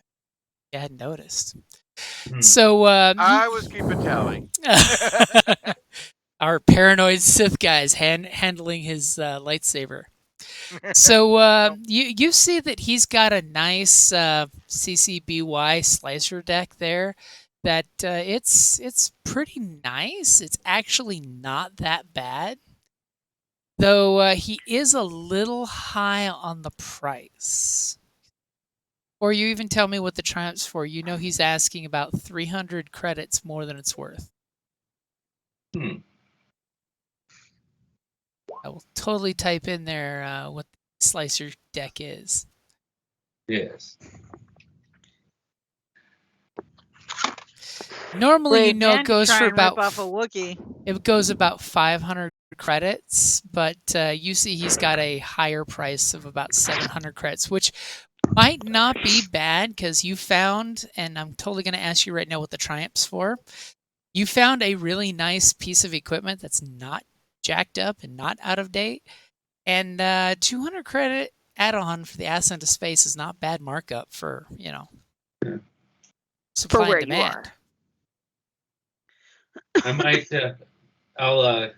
You hadn't noticed. So, I was keeping tally. our paranoid Sith guy's handling his lightsaber. So you see that he's got a nice CCBY slicer deck there. That it's pretty nice. It's actually not that bad, though he is a little high on the price. Or you even tell me what the Triumph's for. You know he's asking about 300 credits more than it's worth. Hmm. I will totally type in there what the slicer deck is. Yes. Normally, you know, Dan it goes try for and rip about off a Wookiee. it goes about 500 credits, but you see he's got a higher price of about 700 credits, which might not be bad because you found, and I'm totally going to ask you right now what the Triumph's for. You found a really nice piece of equipment that's not jacked up and not out of date, and 200 credit add-on for the Ascent to Space is not bad markup for, you know, supply where and you demand. are. I might. I'll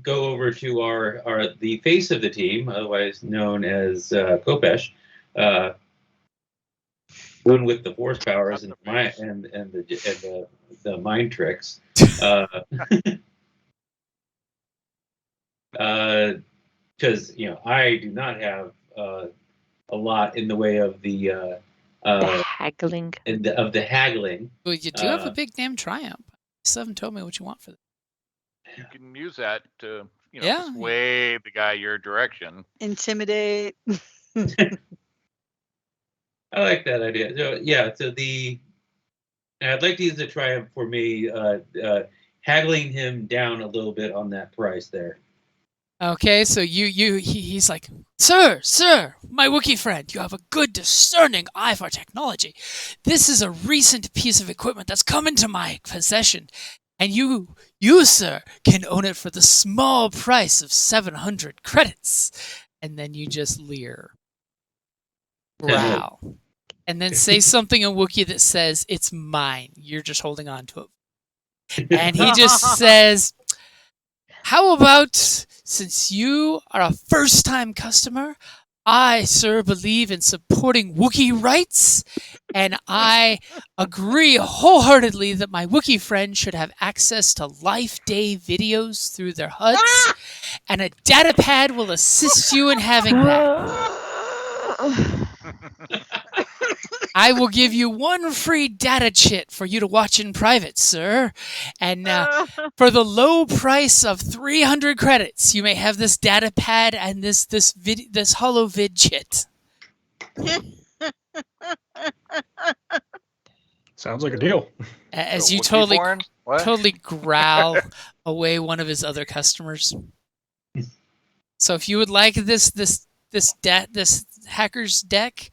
go over to the face of the team, otherwise known as Kopesh, one with the force powers and the mind tricks. Because you know I do not have a lot in the way of the Haggling. of the haggling. Well, you do have a big damn Triumph. You still haven't told me what you want for that. You can use that to, you know, Yeah. persuade the guy your direction. Intimidate. I like that idea. So yeah, I'd like to use the Triumph for me, haggling him down a little bit on that price there. Okay, so he's like, Sir, my Wookiee friend, you have a good discerning eye for technology. This is a recent piece of equipment that's come into my possession, and you, sir, can own it for the small price of 700 credits. And then you just leer. Growl. And then say something in Wookiee that says, it's mine. You're just holding on to it. And he just says, how about, since you are a first-time customer, I, sir, believe in supporting Wookiee rights, and I agree wholeheartedly that my Wookiee friends should have access to life day videos through their HUDs, and a data pad will assist you in having that. I will give you one free data chit for you to watch in private, sir. And for the low price of 300 credits, you may have this data pad and this holovid chit. Sounds like a deal. As So you Wookiee porn? What? totally growl away one of his other customers. So if you would like this hacker's deck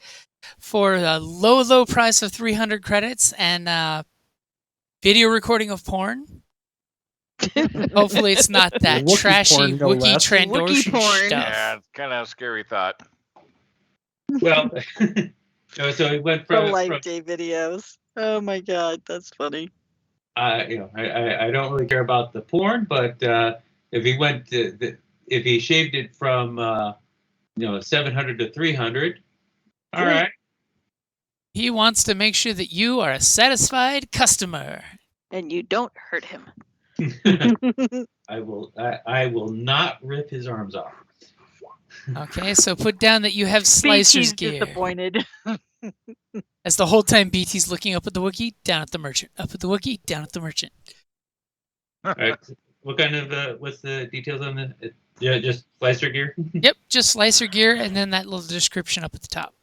for a low price of 300 credits and video recording of porn, hopefully it's not that Wookiee trashy porn, no Wookiee less. Trandoshan Wookiee porn. stuff. Yeah, it's kind of a scary thought. Well, no, so it went The from life day videos. Oh my god, that's funny. I don't really care about the porn, but if he went if he shaved it from 700 to 300, all right. He wants to make sure that you are a satisfied customer. And you don't hurt him. I will not rip his arms off. Okay, so put down that you have Slicer's BT's gear. disappointed. As the whole time BT's looking up at the Wookiee, down at the merchant, up at the Wookiee, down at the merchant. All right. What kind of what's the details on the? Yeah, just slicer gear. Yep, just Slicer gear and then that little description up at the top.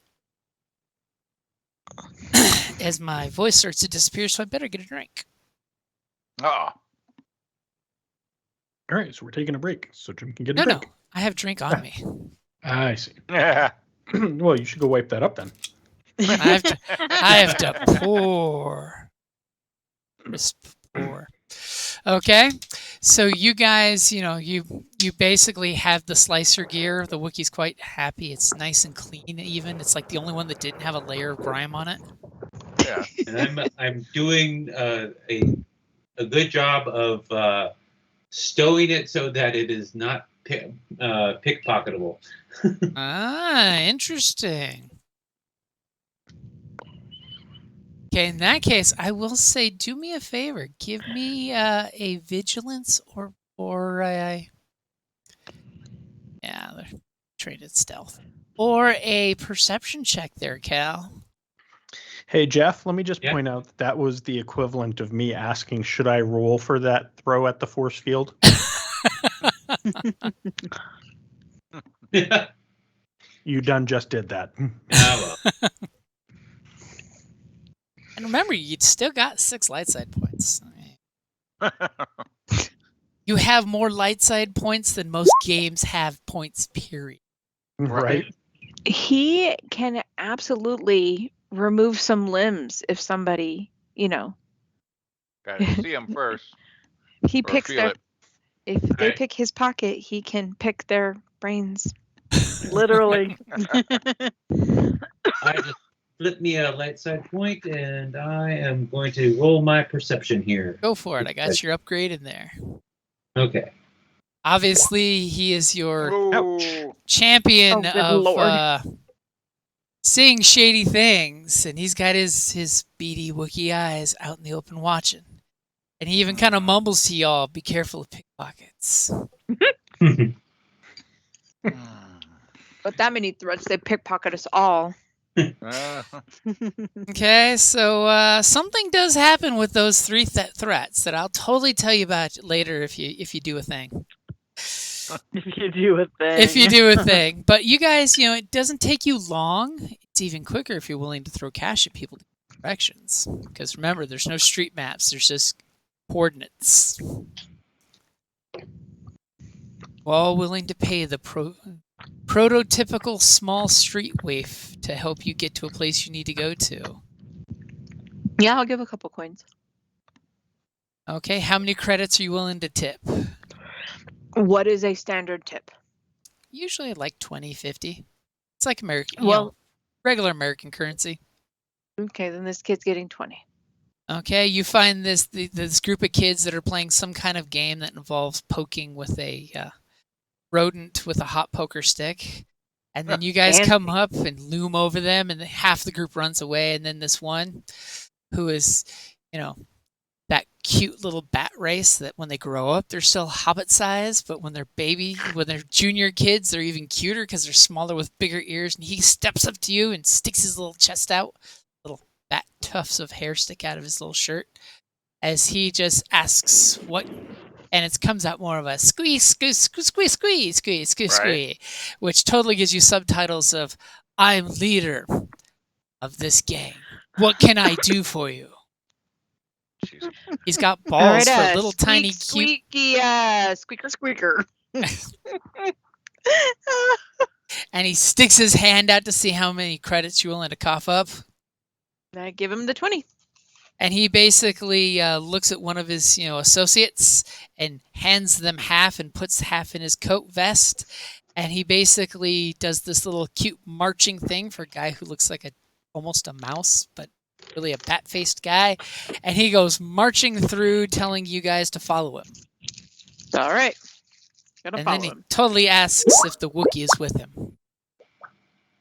As my voice starts to disappear, so I better get a drink. Oh, All right, so we're taking a break so Jim can get a No, drink. no, I have drink on me. I see. yeah. Well, you should go wipe that up then. I have to pour. Just pour. Okay, so you guys, you basically have the Slicer gear. The Wookiee's quite happy. It's nice and clean. Even it's like the only one that didn't have a layer of grime on it. Yeah. And I'm doing a good job of stowing it so that it is not pickpocketable. Ah, interesting. Okay, in that case, I will say, do me a favor. Give me a vigilance or a they're trained at stealth or a perception check there, Cal. Hey, Jeff, let me just Yeah. point out that was the equivalent of me asking, should I roll for that throw at the force field? Yeah. You done just did that. Well. And remember, you'd still got 6 light side points. You have more light side points than most games have points, period. Right? He can absolutely remove some limbs if somebody, Gotta see them first. he Or picks feel their. it. If they Right. pick his pocket, he can pick their brains. Literally. I just flip me a light side point, and I am going to roll my perception here. Go for it. I got your upgrade in there. Okay. Obviously, he is your Ooh. champion Oh, good of Lord. seeing shady things, and he's got his beady Wookiee eyes out in the open watching. And he even kind of mumbles to y'all, be careful of pickpockets. With that many threats, they pickpocket us all. Okay, so something does happen with those 3 threats that I'll totally tell you about later if you do a thing. If you do a thing. If you do a thing. But you guys, it doesn't take you long. It's even quicker if you're willing to throw cash at people to directions. Because remember, there's no street maps. There's just coordinates. All willing to pay the prototypical small street waif to help you get to a place you need to go to. Yeah, I'll give a couple coins. Okay, how many credits are you willing to tip? What is a standard tip? Usually like 20, 50. It's like American, Well- regular American currency. Okay, then this kid's getting 20. Okay, you find this group of kids that are playing some kind of game that involves poking with a rodent with a hot poker stick. And then you guys come up and loom over them, and half the group runs away. And then this one, who is, that cute little bat race that when they grow up, they're still hobbit size, but when they're junior kids, they're even cuter because they're smaller with bigger ears. And he steps up to you and sticks his little chest out. Little bat tufts of hair stick out of his little shirt as he just asks what. And it comes out more of a squeeze, squeeze, squeeze, squeeze, squeeze, squeeze, squeeze, Right. which totally gives you subtitles of, I'm leader of this gang. What can I do for you? Jeez. He's got All balls right, for a little tiny cute. Squeaky, squeaker. And he sticks his hand out to see how many credits you're willing to cough up. I give him the 20. And he basically looks at one of his associates and hands them half and puts half in his coat vest. And he basically does this little cute marching thing for a guy who looks like almost a mouse, but really a bat-faced guy. And he goes marching through telling you guys to follow him. All right. Gonna And follow then he him. totally asks if the Wookiee is with him.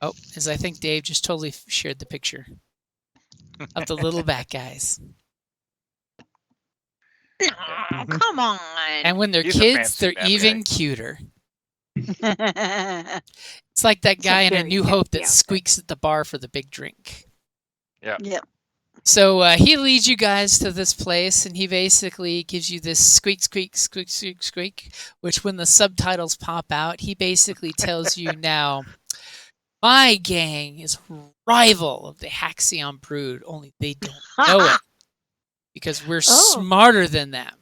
Oh, as I think Dave just totally shared the picture of the little bat guys. Oh, come on. And when they're He's a kids, fancy they're bat even guy. cuter. It's like that guy in A very New Hope that fancy outfit. squeaks at the bar for the big drink. Yep. So he leads you guys to this place, and he basically gives you this squeak, squeak, squeak, squeak, squeak, which when the subtitles pop out, he basically tells you now, my gang is rival of the Haxion Brood, only they don't know it because we're smarter than them.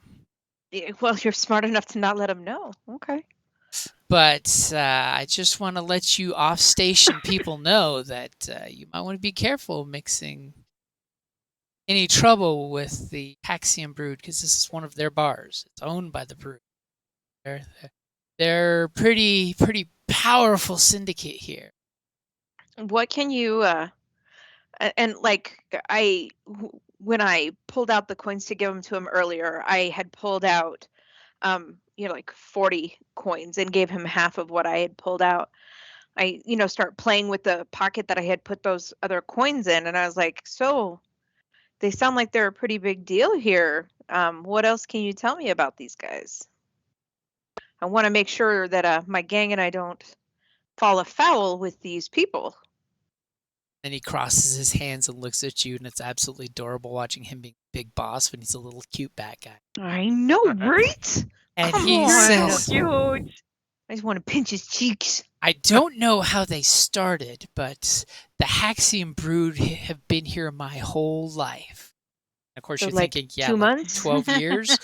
Yeah, well, you're smart enough to not let him know. Okay. But I just want to let you off-station people know that you might want to be careful mixing any trouble with the Haxion Brood because this is one of their bars. It's owned by the Brood. They're pretty powerful syndicate here. What can you and like when I pulled out the coins to give them to him earlier, I had pulled out like 40 coins and gave him half of what I had pulled out. I start playing with the pocket that I had put those other coins in, and I was like, so they sound like they're a pretty big deal here. What else can you tell me about these guys? I want to make sure that my gang and I don't fall afoul with these people. Then he crosses his hands and looks at you, and it's absolutely adorable watching him being big boss when he's a little cute bat guy. I know, right? And Come he on, says, huge. I just want to pinch his cheeks. I don't know how they started, but the Haxion Brood have been here my whole life. Of course, So, you're like, thinking, 2 like months? 12 years.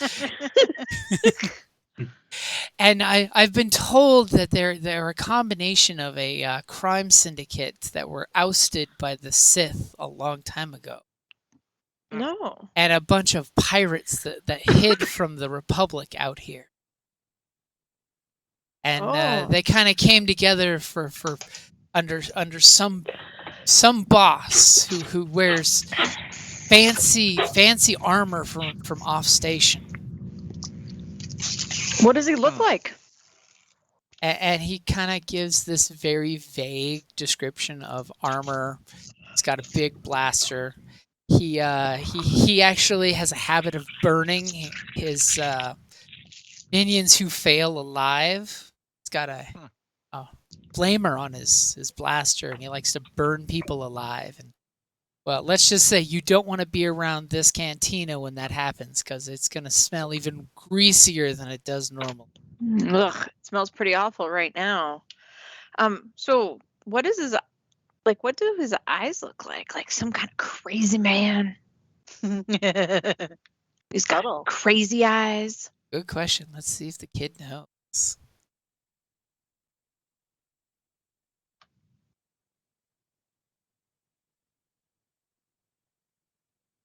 And I've been told that they're a combination of a crime syndicate that were ousted by the Sith a long time ago. No. And a bunch of pirates that hid from the Republic out here. And they kind of came together for under some boss who wears fancy armor from off station. What does he look like? And he kind of gives this very vague description of armor. He's got a big blaster. He actually has a habit of burning his minions who fail alive. He's got a flamer on his blaster, and he likes to burn people alive. And well, let's just say you don't want to be around this cantina when that happens because it's going to smell even greasier than it does normally. Ugh, it smells pretty awful right now. So what is his what do his eyes look like? Like some kind of crazy man? He's got crazy eyes. Good question. Let's see if the kid knows.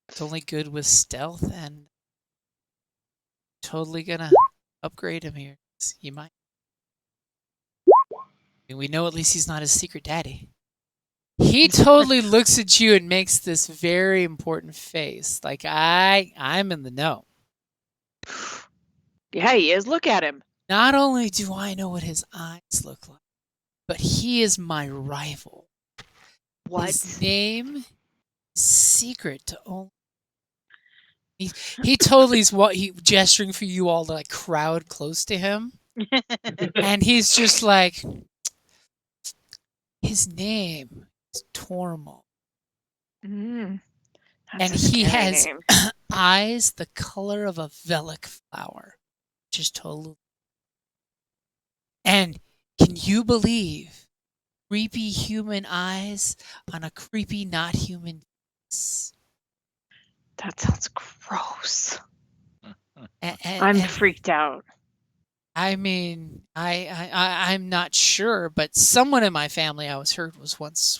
It's only good with stealth and totally gonna upgrade him here. He might. I mean, we know at least he's not his secret daddy. he totally looks at you and makes this very important face. Like I'm in the know. Yeah, he is. Look at him. Not only do I know what his eyes look like, but he is my rival. What? His name is secret to only. He totally is gesturing for you all to like crowd close to him, and he's just like, his name is Tormal, Mm, and that's a he scary has name. eyes the color of a velic flower, just totally. And can you believe creepy human eyes on a creepy not human face? That sounds gross. And I'm freaked out. I mean, I'm not sure, but someone in my family I was heard was once.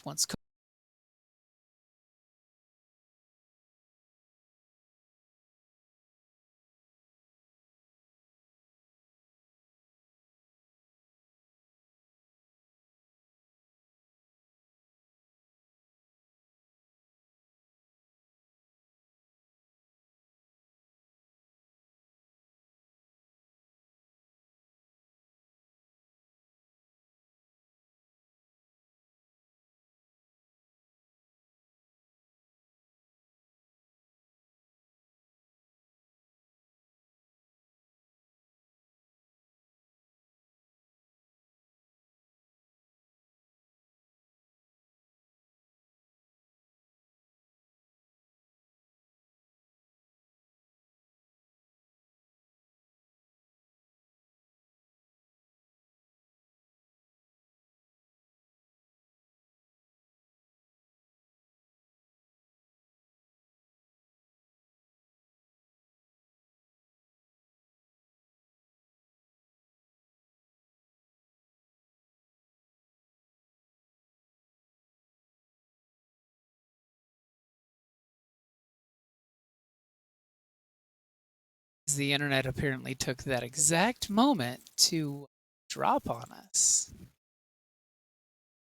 The internet apparently took that exact moment to drop on us.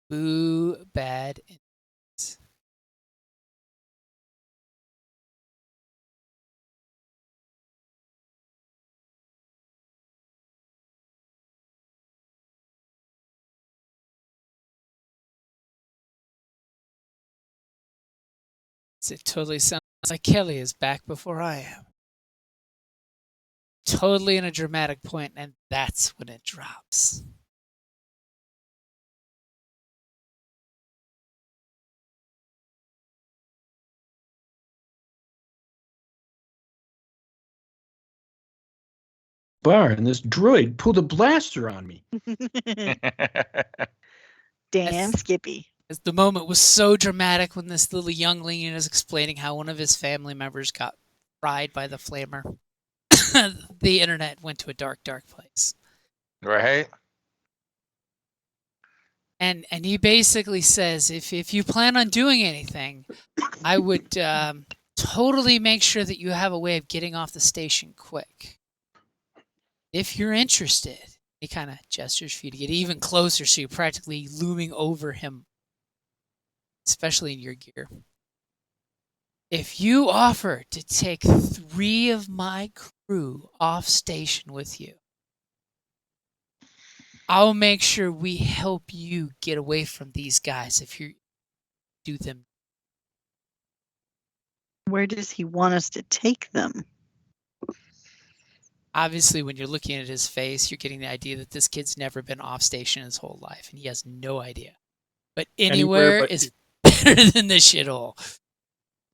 Boo, bad. It totally sounds like Kelly is back before I am. Totally in a dramatic point, and that's when it drops. Bar, and this droid pulled a blaster on me. Damn Skippy. As the moment was so dramatic when this little youngling is explaining how one of his family members got fried by the flamer. The internet went to a dark, dark place. Right? And he basically says, if you plan on doing anything, I would totally make sure that you have a way of getting off the station quick. If you're interested, he kind of gestures for you to get even closer, so you're practically looming over him, especially in your gear. If you offer to take 3 of my crew off station with you, I'll make sure we help you get away from these guys if you do them. Where does he want us to take them? Obviously, when you're looking at his face, you're getting the idea that this kid's never been off station his whole life, and he has no idea. But anywhere but is better than this shithole.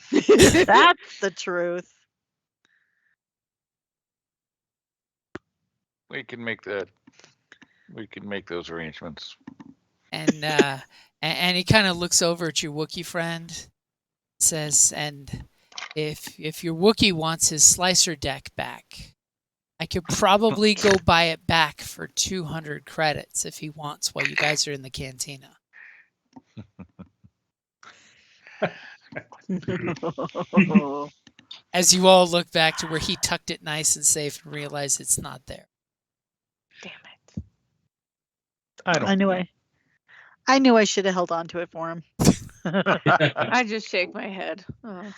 That's the truth. We can make those arrangements. And he kind of looks over at your Wookiee friend, says, and if your Wookiee wants his slicer deck back, I could probably go buy it back for 200 credits if he wants while you guys are in the cantina. As you all look back to where he tucked it nice and safe and realize it's not there. Damn it. I knew I should have held on to it for him. I just shake my head. Oh.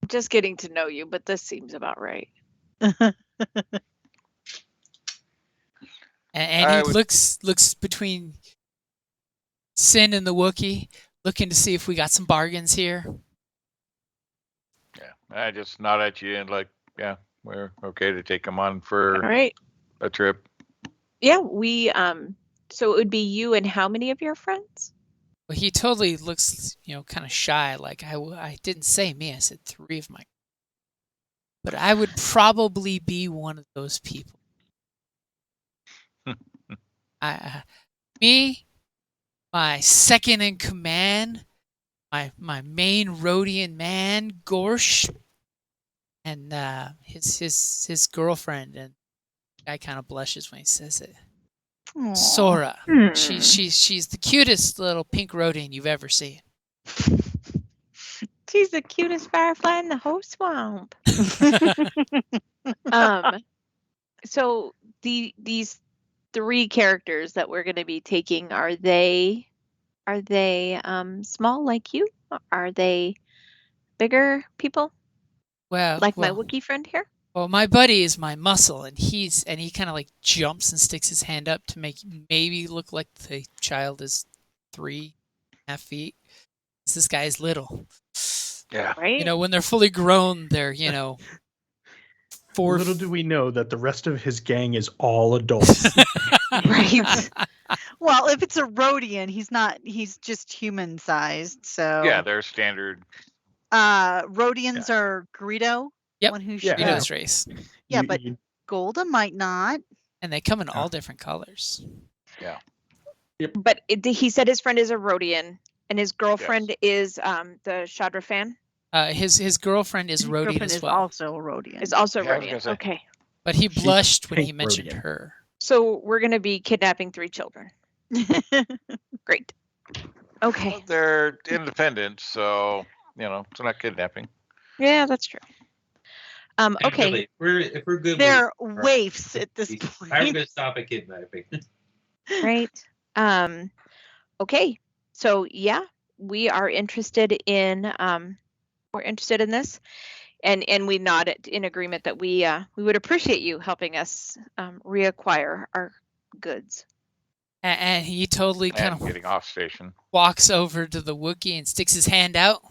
Just getting to know you, but this seems about right. And he looks between Sin and the Wookiee, looking to see if we got some bargains here. Yeah, I just nod at you and like, yeah, we're okay to take him on All for right. a trip. Yeah, we so it would be you and how many of your friends? Well, he totally looks, kind of shy. Like I didn't say me. I said 3 of my. But I would probably be one of those people. Me, my second in command, my main Rhodian man, Gorsh, and his girlfriend, and the guy kind of blushes when he says it. Aw. Sora. She's the cutest little pink Rhodian you've ever seen. She's the cutest firefly in the whole swamp. So these 3 characters that we're going to be taking, are they small like you? Are they bigger people Well, like my Wookiee friend here? Well, my buddy is my muscle, and he kind of like jumps and sticks his hand up to make maybe look like the child is 3.5 feet. This guy is little. Yeah. Right. When they're fully grown, they're 4. Little do we know that the rest of his gang is all adults. Right. Well, if it's a Rhodian, he's just human sized. So Yeah, they're standard. Rhodians are Greedo. Yep. One who Yeah. Greedo's race, Yeah, but Golda might not. and they come in all different colors. Yeah. But he said his friend is a Rhodian, and his girlfriend is the Shadra fan. His girlfriend is Rhodian Girlfriend as is well. Also Rhodian. Is also Yeah, I was Rhodian. gonna say. Okay. But he She's blushed when he pink mentioned Rhodian. her. So we're going to be kidnapping 3 children. Great. Okay. Well, they're independent, so it's not kidnapping. Yeah, that's true. Okay. Really, if we're good, They're waifs at this I'm point. going to stop at kidnapping. Right. Okay. So yeah, we are interested in this, and we nodded in agreement that we would appreciate you helping us reacquire our goods. And he totally kind of getting off station. walks over to the Wookiee and sticks his hand out.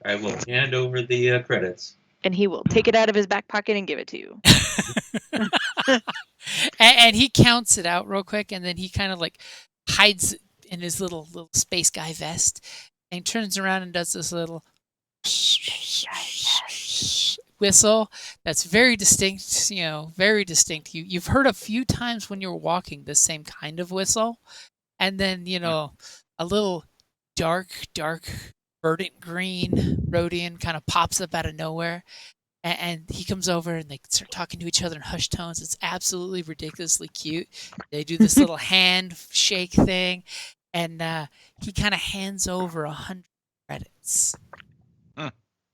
I will hand over the credits. And he will take it out of his back pocket and give it to you. and he counts it out real quick, and then he kind of like hides it in his little space guy vest, and turns around and does this little whistle that's very distinct. Very distinct. You've heard a few times when you're walking the same kind of whistle, and then a little dark verdant green Rhodian kind of pops up out of nowhere. And he comes over and they start talking to each other in hushed tones. It's absolutely ridiculously cute. They do this little handshake thing, and he kind of hands over 100 credits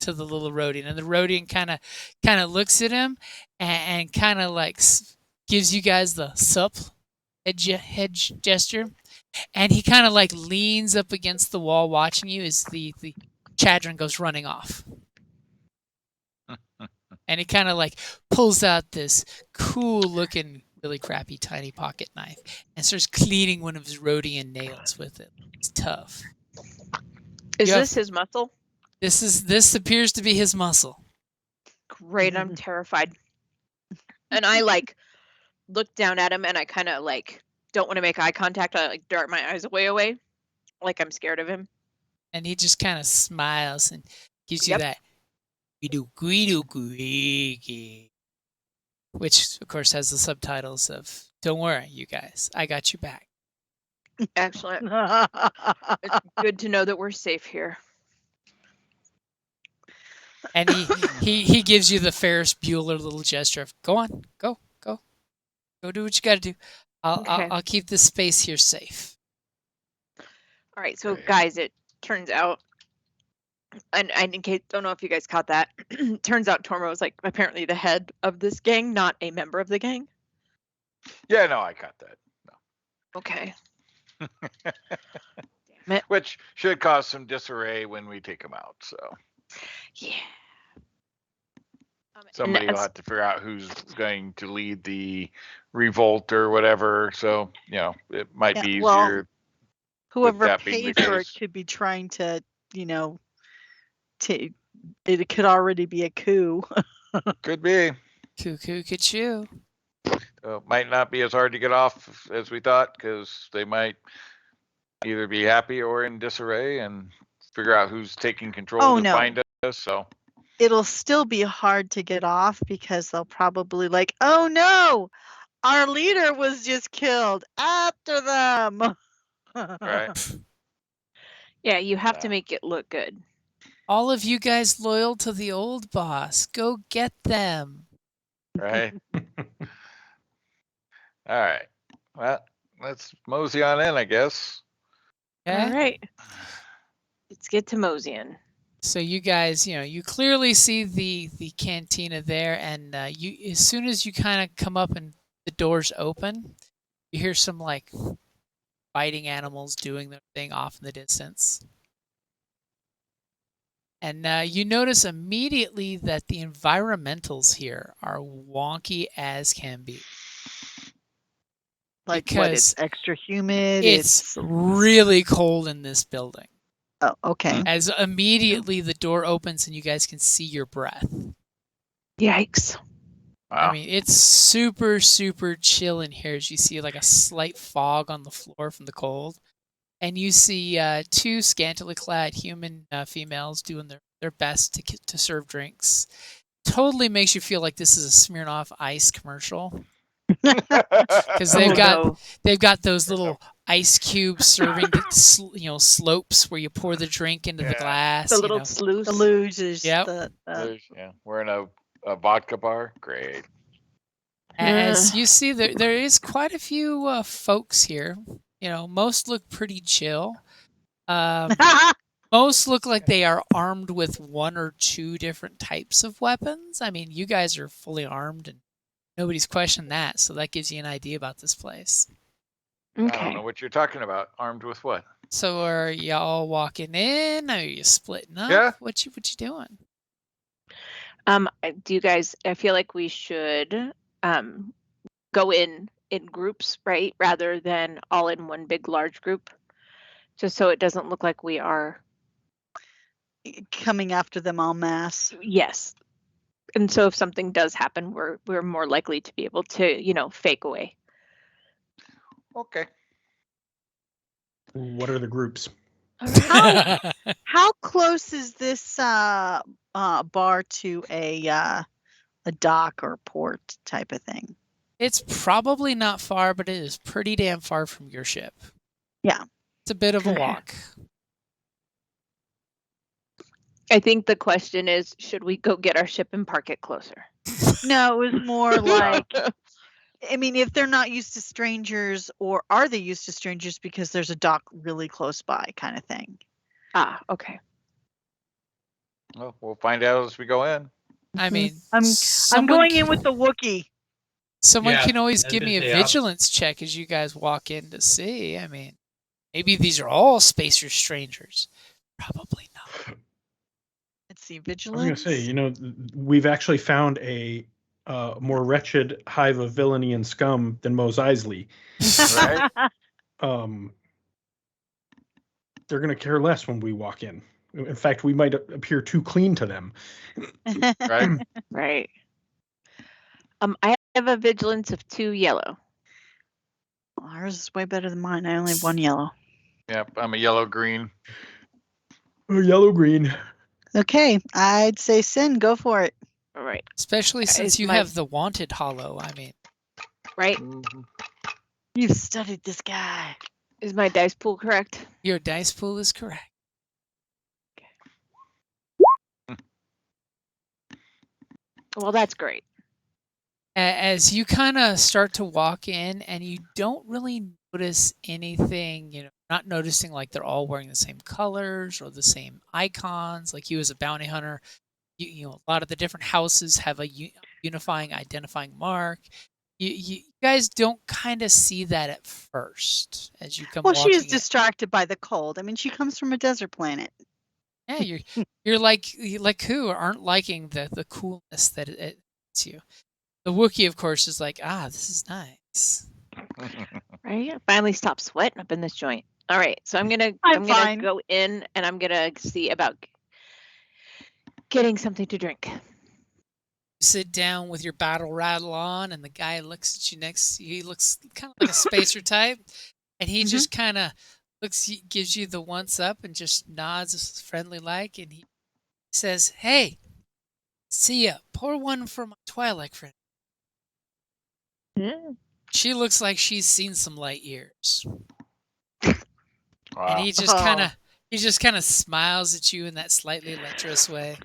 to the little Rhodian, and the Rhodian kind of looks at him and kind of like gives you guys the sup head gesture, and he kind of like leans up against the wall watching you as the Chadron goes running off. And he kind of like pulls out this cool looking, really crappy tiny pocket knife and starts cleaning one of his Rhodian nails with it. It's tough. Is this his muscle? This appears to be his muscle. Great, I'm terrified. And I like look down at him and I kind of like don't want to make eye contact. I like dart my eyes away, like I'm scared of him. And he just kind of smiles and gives you that which of course has the subtitles of "Don't worry, you guys, I got you back." Excellent. It's good to know that we're safe here. And he gives you the Ferris Bueller little gesture of "Go on, go do what you got to do. I'll keep this space here safe." All right, so guys, it turns out, and in case don't know if you guys caught that, turns out Tormo is like apparently the head of this gang, not a member of the gang. Yeah, no, I got that. No. Okay. which should cause some disarray when we take them out. So Yeah. somebody will have to figure out who's going to lead the revolt or whatever. So it might be well, easier. whoever that being the paid for it case. could be trying to, it could already be a coup. Could be. Cuckoo, ka-choo. Might not be as hard to get off as we thought, because they might either be happy or in disarray and figure out who's taking control to find us. So it'll still be hard to get off, because they'll probably oh no, our leader was just killed. After them. right. Yeah, you have to make it look good. All of you guys loyal to the old boss, go get them. Right. All right. Well, let's mosey on in, I guess. Okay? All right. Let's get to moseying. So you guys, you clearly see the cantina there, and you, as soon as you kind of come up and the doors open, you hear some fighting animals doing their thing off in the distance. And you notice immediately that the environmentals here are wonky as can be. What? It's extra humid. It's really cold in this building. Oh, okay. As immediately the door opens and you guys can see your breath. Yikes. Wow. I mean, it's super, super chill in here, as you see a slight fog on the floor from the cold. And you see two scantily clad human females doing their best to serve drinks. Totally makes you feel like this is a Smirnoff Ice commercial. Because they've got those little ice cubes serving slopes where you pour the drink into the glass. The little sluice. The luge. Yep. We're in a vodka bar. Great. As you see, there is quite a few folks here. Most look pretty chill. Most look like they are armed with one or two different types of weapons. I mean, you guys are fully armed and nobody's questioned that, so that gives you an idea about this place. Okay. I don't know what you're talking about. Armed with what? So are y'all walking in? Are you splitting up? Yeah. What you doing? Do you guys? I feel like we should go in groups, right, rather than all in one big large group, just so it doesn't look like we are coming after them en masse. Yes. And so if something does happen, we're more likely to be able to, fake away. Okay. What are the groups? How close is this bar to a dock or port type of thing? It's probably not far, but it is pretty damn far from your ship. Yeah. It's a bit of a walk. I think the question is, should we go get our ship and park it closer? No, it was more like, I mean, if they're not used to strangers, or are they used to strangers because there's a dock really close by kind of thing? Ah, okay. Well, we'll find out as we go in. I mean, I'm going in with the Wookiee. Someone can always I was give me a gonna say, vigilance check as you guys walk in to see. I mean, maybe these are all spacer strangers. Probably not. Let's see, I vigilance. was going to say, we've actually found a more wretched hive of villainy and scum than Mos Eisley. Right? They're going to care less when we walk in. In fact, we might appear too clean to them. Right? Right. I have a vigilance of 2 yellow. Well, ours is way better than mine. I only have 1 yellow. Yep. I'm a yellow-green. Oh, yellow-green. Okay, I'd say Sin, go for it. All right. Especially since you have the wanted hollow. I mean, Right. Mm-hmm. You've studied this guy. Is my dice pool correct? your dice pool is correct. Well, that's great. As you kind of start to walk in and you don't really notice anything, not noticing like they're all wearing the same colors or the same icons. Like you as a bounty hunter, a lot of the different houses have a unifying identifying mark. You guys don't kind of see that at first as you come Well, walking she is in. distracted by the cold. I mean, she comes from a desert planet. Yeah, you're like who aren't liking the coolness that it's you. The Wookiee, of course, is like, this is nice. Right? I finally stopped sweating up in this joint. All right, so I'm gonna fine. go in and I'm gonna see about getting something to drink. Sit down with your battle rattle on, and the guy looks at you next. He looks kind of like a spacer type, and he just kind of gives you the once up, and just nods friendly like, and he says, "Hey, see ya. Pour one for my Twilight friend." Mm. She looks like she's seen some light years, Wow. and he just kind of smiles at you in that slightly lecherous way.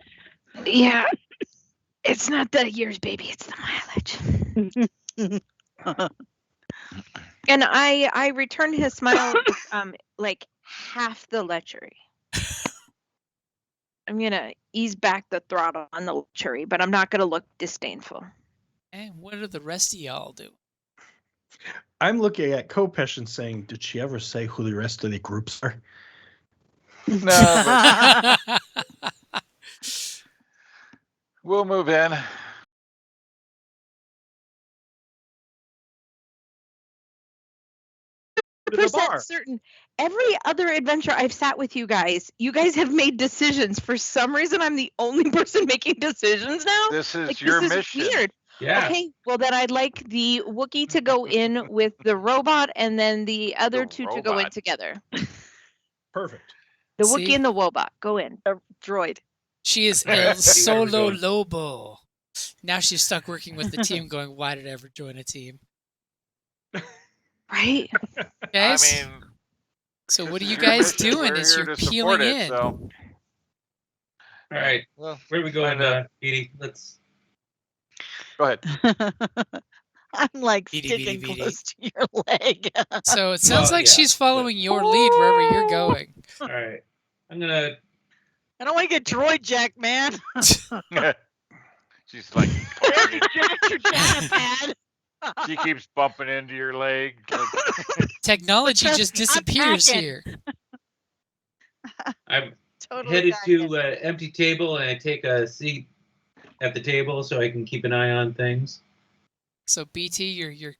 Yeah, it's not the years, baby. It's the mileage. And I return his smile with like half the lechery. I'm gonna ease back the throttle on the lechery, but I'm not gonna look disdainful. And what do the rest of y'all do? I'm looking at Kopesh and saying, did she ever say who the rest of the groups are? No, but we'll move in. Percent certain. Every other adventure I've sat with you guys have made decisions. For some reason, I'm the only person making decisions now. This is Like, your this is mission. weird. Yeah. Okay, well then I'd like the Wookiee to go in with the robot, and then the other two to go in robot. together. Perfect. The See? Wookiee and the Wobot, go in. The droid. She is El Solo Lobo. Now she's stuck working with the team going, why did I ever join a team? Right? Okay, I mean, so what are this you is your guys mission. doing We're as here you're to support peeling it, in? So, All right. well, Where are we going, find out. Edie? Let's. Go ahead. I'm like Beady, sticking beady, beady. close to your leg. So it sounds Well, like yeah, she's following your lead wherever you're going. All right. I'm gonna. I don't want to get droid jacked, man. She's like, Pad. she keeps bumping into your leg. Technology just disappears packing. here. I'm Totally headed to packing. an empty table, and I take a seat at the table so I can keep an eye on things. So BT, you're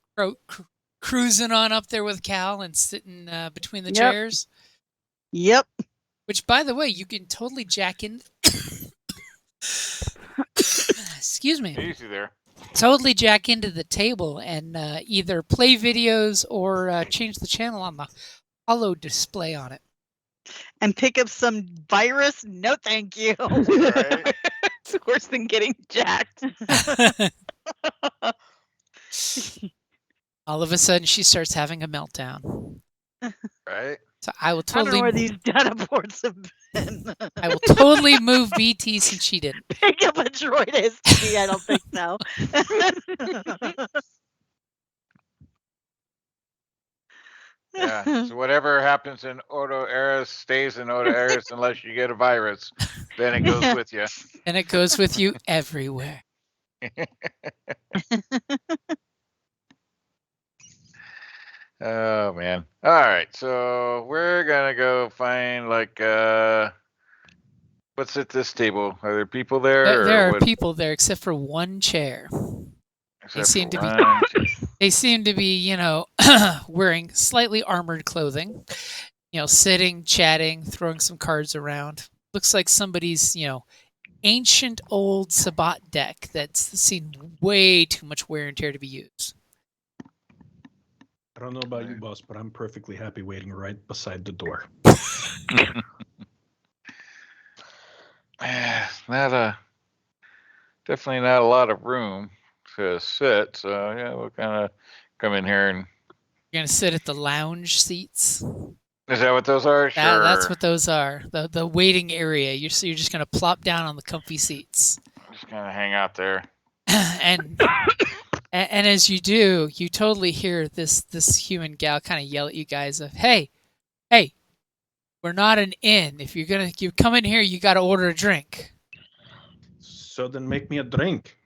cruising on up there with Cal and sitting between the Yep. chairs. Yep. Which, by the way, you can totally jack in. Excuse me. Easy there. Totally jack into the table and either play videos or change the channel on the holo display on it. And pick up some virus? No, thank you. Right? It's worse than getting jacked. All of a sudden, she starts having a meltdown. Right? So I will I don't know totally, where these data ports have been. I will totally move BT since she didn't. Pick up a droid STD. I don't think so. Yeah. So whatever happens in Odo Eris stays in Odo Eris unless you get a virus. Then it goes with you. And it goes with you everywhere. Oh man. All right. So we're gonna go find like what's at this table? Are there people there? There or are what? people there except for one chair. Except seem for to be- one chair. They seem to be, wearing slightly armored clothing, sitting, chatting, throwing some cards around. Looks like somebody's, ancient old Sabbat deck that's seen way too much wear and tear to be used. I don't know about you, boss, but I'm perfectly happy waiting right beside the door. Definitely not a lot of room to sit. So yeah, we'll kind of come in here and. You're going to sit at the lounge seats. Is that what those are? Sure. That's what those are. The waiting area. You're just going to plop down on the comfy seats. Just kind of hang out there. and as you do, you totally hear this human gal kind of yell at you guys of, hey, we're not an inn. If you come in here, you got to order a drink. So then make me a drink.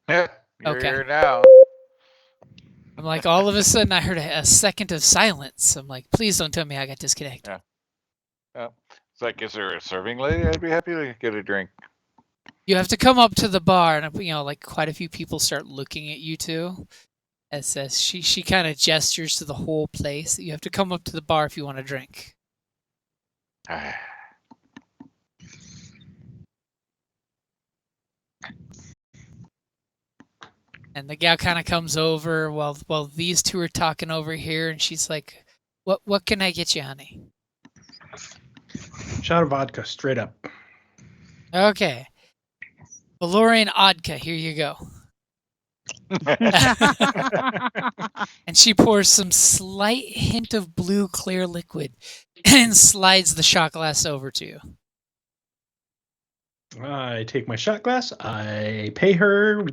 Yeah. You're Okay. here now. I'm like, all of a sudden, I heard a second of silence. I'm like, please don't tell me I got disconnected. It's like, is there a serving lady? I'd be happy to get a drink. You have to come up to the bar, and like quite a few people start looking at you too. As she kind of gestures to the whole place. You have to come up to the bar if you want a drink. And the gal kind of comes over while these two are talking over here, and she's like, "What can I get you, honey?" Shot of vodka, straight up. Okay, Valorian Odka. Here you go. And she pours some slight hint of blue clear liquid and slides the shot glass over to you. I take my shot glass. I pay her,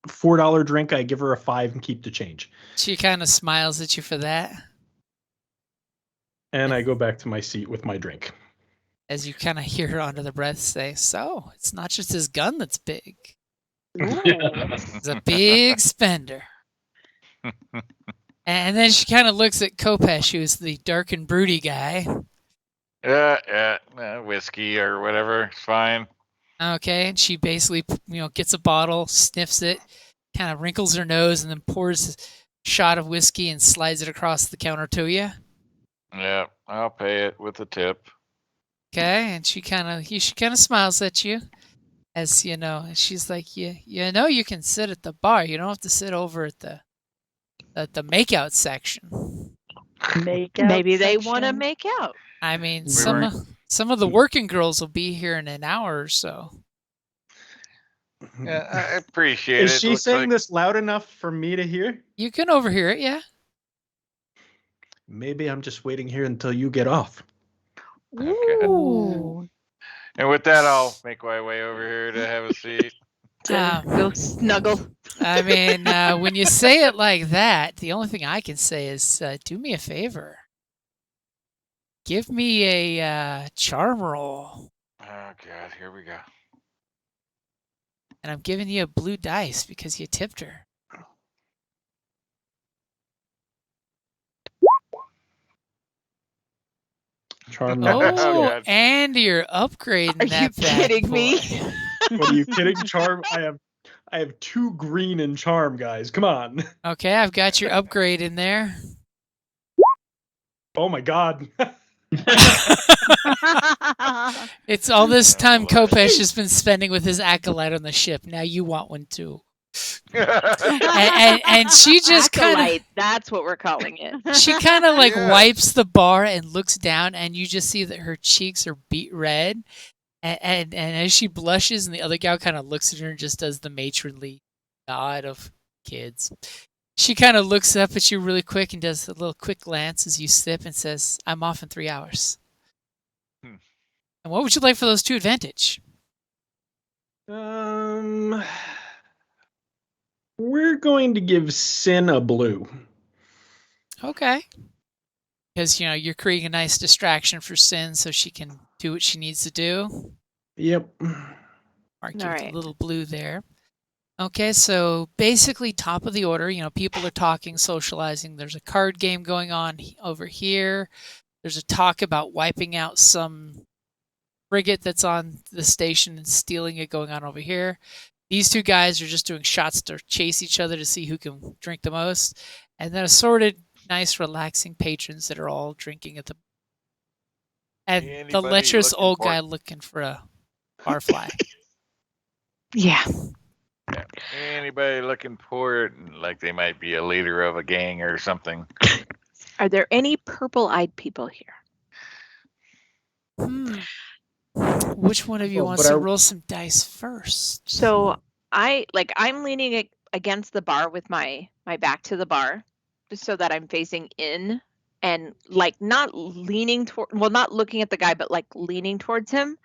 $4 drink. I give her a $5 and keep the change. She kind of smiles at you for that. And I go back to my seat with my drink. As you kind of hear her under the breath say, "So, it's not just his gun that's big. He's a big spender." And then she kind of looks at Kopesh, who's the dark and broody guy. Whiskey or whatever. It's fine. Okay, and she basically, gets a bottle, sniffs it, kind of wrinkles her nose, and then pours a shot of whiskey and slides it across the counter to you. Yeah, I'll pay it with a tip. Okay, and she kind of smiles at you, as she's like, you can sit at the bar. You don't have to sit over at the makeout section. Maybe they want to make out. I mean, some of the working girls will be here in an hour or so. Yeah, I appreciate it. Is she Looks saying like- this loud enough for me to hear? You can overhear it, yeah. Maybe I'm just waiting here until you get off. Okay. Ooh. And with that, I'll make my way over here to have a seat. Go snuggle. I mean, when you say it like that, the only thing I can say is, do me a favor. Give me a charm roll. Oh, God, here we go. And I'm giving you a blue dice because you tipped her. Charm that. Oh, God. and you're upgrading Are that you bad kidding me? boy. What are you kidding? Charm. I have 2 green in charm, guys. Come on. Okay, I've got your upgrade in there. Oh my God. It's all this time Oh, Lord. Kopesh has been spending with his acolyte on the ship. Now you want one too. And she just kind Acolyte, that's what we're calling it. of like Yeah. wipes the bar and looks down, and you just see that her cheeks are beet red. And as she blushes, and the other gal kind of looks at her and just does the matronly nod of kids. She kind of looks up at you really quick and does a little quick glance as you sip and says, "I'm off in 3 hours." And what would you like for those 2 advantage? We're going to give Sin a blue. Okay. Because, you're creating a nice distraction for Sin so she can do what she needs to do. Yep. Mark you All with right. a little blue there. Okay, so basically top of the order, people are talking, socializing. There's a card game going on over here. There's a talk about wiping out some frigate that's on the station and stealing it going on over here. These 2 guys are just doing shots to chase each other to see who can drink the most. And then assorted, nice, relaxing patrons that are all drinking at the... And the Anybody lecherous looking old for- guy looking for a barfly. Yeah. Yeah. Anybody looking for it, like they might be a leader of a gang or something. Are there any purple-eyed people here? Which one of you Well, wants but to I- roll some dice first? So I'm leaning against the bar with my back to the bar, just so that I'm facing in and not leaning toward, not looking at the guy, but leaning towards him,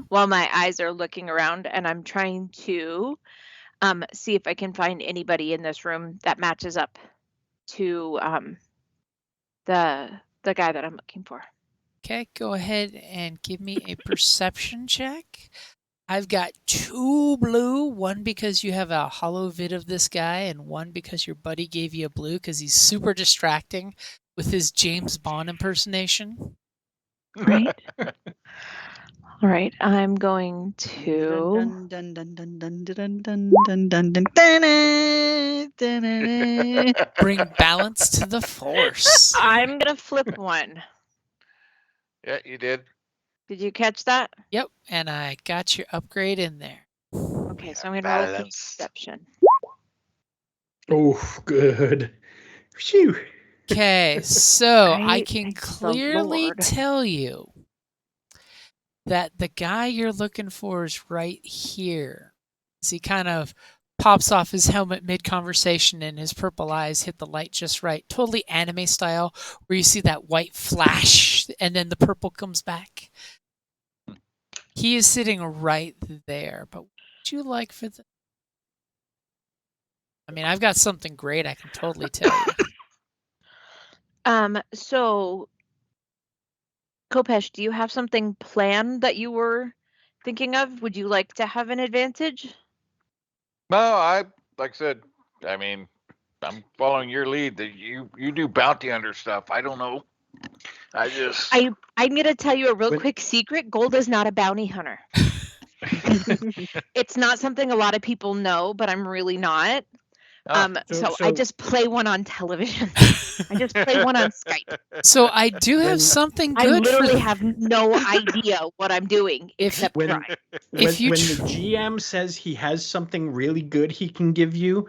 while my eyes are looking around, and I'm trying to see if I can find anybody in this room that matches up to the guy that I'm looking for. Okay, go ahead and give me a perception check. I've got 2 blue, one because you have a hollow vid of this guy, and one because your buddy gave you a blue because he's super distracting with his James Bond impersonation. Right. All right. I'm going to. Dun, dun, dun, dun, dun, dun, dun, dun, dun, dun, dun, dun. Bring balance to the force. I'm gonna flip one. Yeah, you did. Did you catch that? Yep, and I got your upgrade in there. Okay, so I'm gonna roll a Balance. perception. Oh, good. Phew. Okay, so I Right, can thank the clearly Lord. tell you that the guy you're looking for is right here. As he kind of pops off his helmet mid-conversation and his purple eyes hit the light just right. Totally anime style, where you see that white flash and then the purple comes back. He is sitting right there. But what would you like for the... I mean, I've got something great I can totally tell you. So Kopesh, do you have something planned that you were thinking of? Would you like to have an advantage? No, like I said, I mean, I'm following your lead. That you do bounty hunter stuff. I don't know. I'm gonna tell you a real When- quick secret. Gold is not a bounty hunter. It's not something a lot of people know, but I'm really not. Oh. So I just play one on television. I just play one on Skype. So I do have When- something I good literally for... have no idea what I'm doing If- except when- try. If you when tr- the GM says he has something really good he can give you,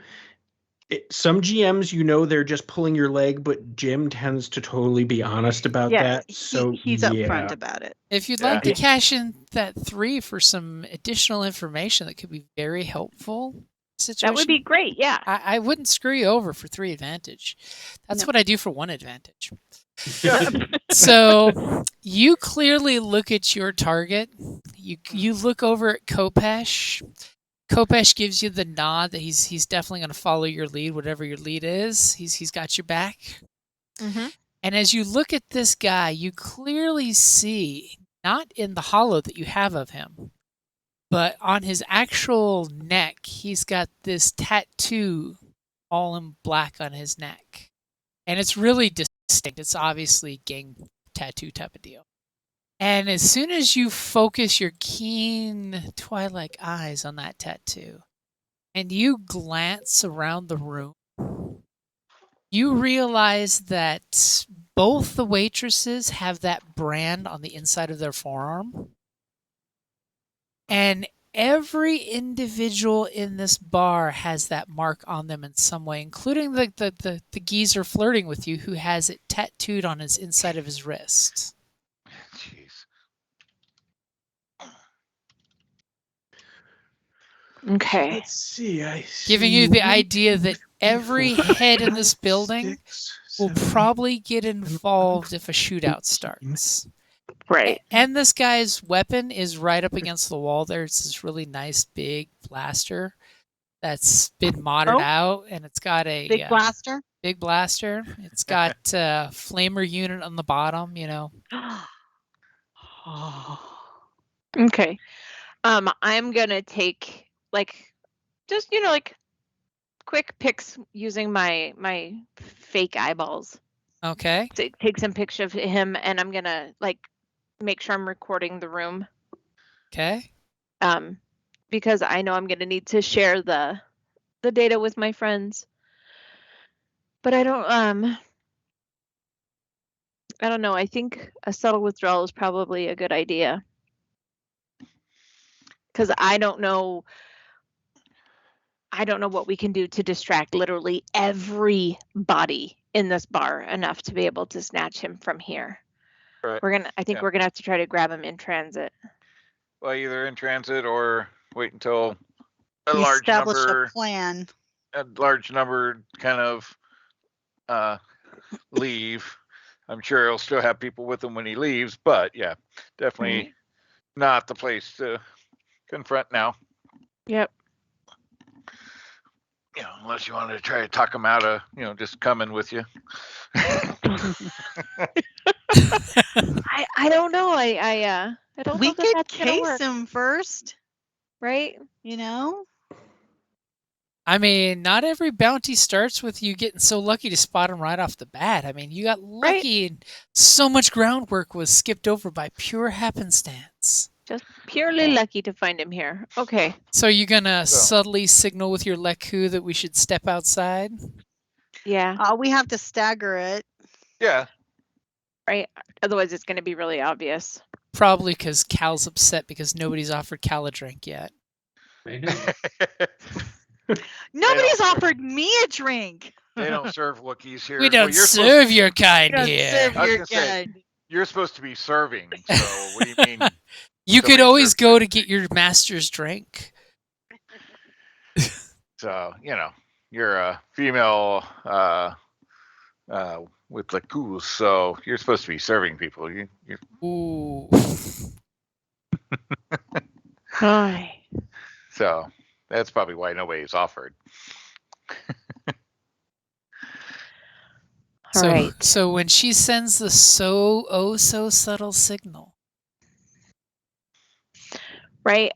some GMs, they're just pulling your leg, but Jim tends to totally be honest about Yes, that. So he's upfront about it. If you'd Yeah. like to cash in that 3 for some additional information that could be very helpful situation, That would be great. Yeah. I wouldn't screw you over for 3 advantage. That's No. what I do for 1 advantage. So you clearly look at your target. You look over at Kopesh. Kopesh gives you the nod that he's definitely going to follow your lead, whatever your lead is. He's got your back. Mm-hmm. And as you look at this guy, you clearly see, not in the hollow that you have of him, but on his actual neck, he's got this tattoo all in black on his neck. And it's really distinct. It's obviously gang tattoo type of deal. And as soon as you focus your keen twilight eyes on that tattoo, and you glance around the room, you realize that both the waitresses have that brand on the inside of their forearm. And every individual in this bar has that mark on them in some way, including the geezer flirting with you who has it tattooed on his inside of his wrist. Jeez. Okay. let's see. Giving you the idea that every head in this building will probably get involved if a shootout starts. Right. And this guy's weapon is right up against the wall there. It's this really nice big blaster that's been modded out, and it's got a Big blaster. big blaster. It's got a flamer unit on the bottom, Okay. I'm gonna take just quick pics using my fake eyeballs. Okay. Take some picture of him, and I'm gonna make sure I'm recording the room. Okay. Because I know I'm gonna need to share the data with my friends. But I don't know. I think a subtle withdrawal is probably a good idea. Because I don't know what we can do to distract literally everybody in this bar enough to be able to snatch him from here. Right. I think we're gonna have to try to grab him in transit. Well, either in transit or wait until a We large establish number, a plan. kind of leave. I'm sure he'll still have people with him when he leaves, but yeah, definitely Right. not the place to confront now. Yep. Unless you wanted to try to talk him out of, just coming with you. I don't know. I don't We know that could that's gonna case work. him first. right? You know? I mean, not every bounty starts with you getting so lucky to spot him right off the bat. I mean, you got lucky and so much groundwork was skipped over by pure happenstance. Just purely lucky to find him here. Okay. So are you gonna So- subtly signal with your Leku that we should step outside? Yeah. We have to stagger it. Yeah. Right. Otherwise, it's going to be really obvious. Probably because Cal's upset because nobody's offered Cal a drink yet. I know. Nobody's don't- offered me a drink. They don't serve Wookiees here. We Well, don't you're serve your kind Don't here. serve I was your gonna say, kind. You're supposed to be serving. So what do you mean? You could Somebody always served go you. to get your master's drink. So you're a female with Lekus, so you're supposed to be serving people. You're Ooh. Hi. so that's probably why nobody's offered. All So, right. so when she sends the so subtle signal, Right.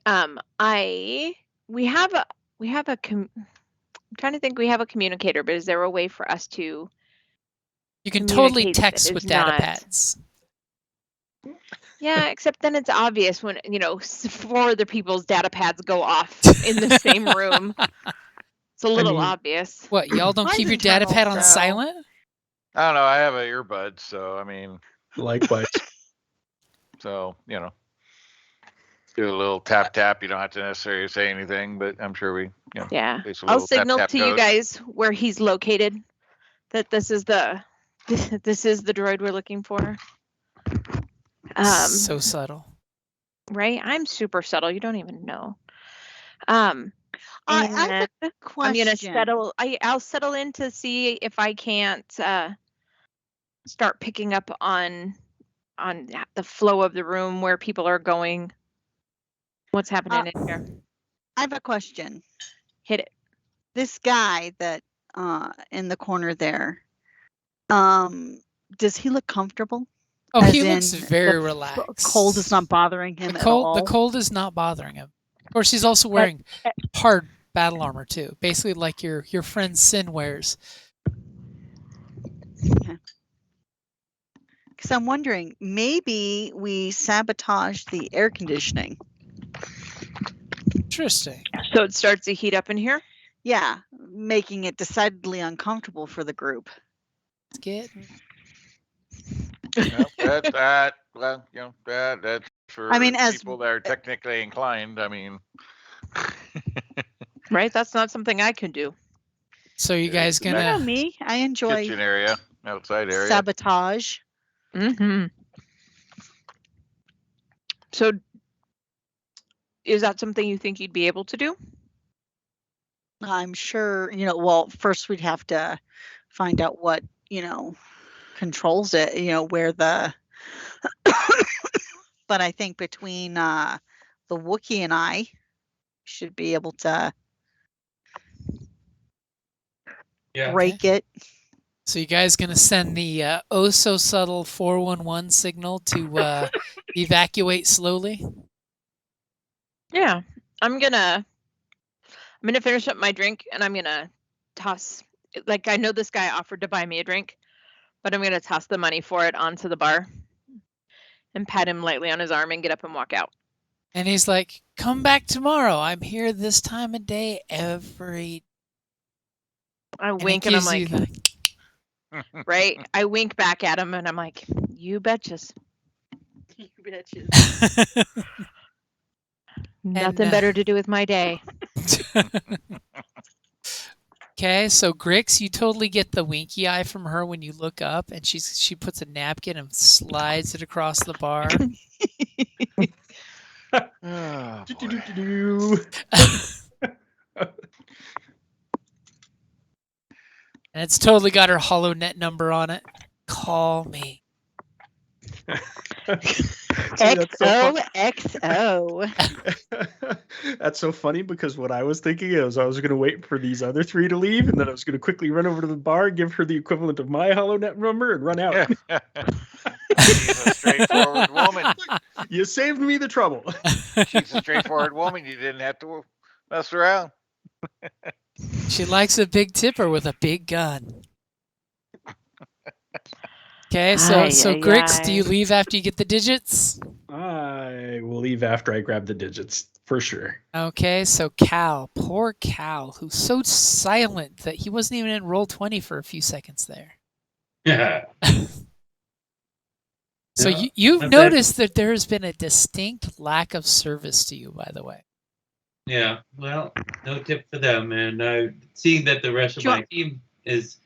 We have a I'm trying to think. We have a communicator, but is there a way for us to? you can totally Communicate that text with it's data not- pads. Yeah, except then it's obvious when 4 other people's data pads go off in the same room. It's a little mean- obvious. What, y'all don't keep Mine's your data internal, pad on so- silent? I don't know. I have an earbud, so I mean, Likewise. so do a little tap tap. You don't have to necessarily say anything, but I'm sure we Yeah. place a I'll little tap, signal tap to you code. guys where he's located. That this is the droid we're looking for. So subtle. Right? I'm super subtle. You don't even know. I have And Question. I'm gonna settle. I'll settle in to see if I can't start picking up on the flow of the room, where people are going, what's happening in here. I have a question. Hit it. This guy that in the corner there, does he look comfortable? Oh, As he looks in very The relaxed. cold is not bothering him the at cold. all. The cold is not bothering him. Of course, he's also wearing hard battle armor too, basically like your friend Sin wears. Because I'm wondering, maybe we sabotage the air conditioning. Interesting. So it starts to heat up in here. Yeah, making it decidedly uncomfortable for the group. Let's get That's for I mean, as- people that are technically inclined. I mean, Right? That's not something I can do. So you guys It's a You know gonna me, I enjoy kitchen area, outside area. sabotage. Mm-hmm. So is that something you think you'd be able to do? I'm sure, well, first we'd have to find out what, controls it, where the, but I think between the Wookiee and I should be able to Yeah. break it. So you guys gonna send the oh so subtle 411 signal to evacuate slowly? Yeah. I'm gonna finish up my drink, and I'm gonna toss, like, I know this guy offered to buy me a drink, but I'm gonna toss the money for it onto the bar and pat him lightly on his arm and get up and walk out. And he's like, "Come back tomorrow. I'm here this time of day every." I And wink it and I'm gives you like, the- right? I wink back at him and I'm like, you betches. You bitches. Nothing better to do with my day. Okay, so Grix, you totally get the winky eye from her when you look up, and she puts a napkin and slides it across the bar. Oh, boy. Do-do-do-do-do. And it's totally got her HoloNet number on it. Call me. See, that's so fun- XOXO. That's so funny because what I was thinking is I was going to wait for these other 3 to leave, and then I was going to quickly run over to the bar, give her the equivalent of my HoloNet number, and run out. She's a straightforward woman. You saved me the trouble. She's a straightforward woman. You didn't have to mess around. She likes a big tipper with a big gun. Okay, so Ay, ay, Grix, do ay. you leave after you get the digits? I will leave after I grab the digits, for sure. Okay, so Cal, poor Cal, who's so silent that he wasn't even in Roll20 for a few seconds there. Yeah. So Yeah, you've but noticed that there has been a distinct lack of service to you, by the way. Yeah, well, no tip for them. And seeing that the rest of Sure. my team is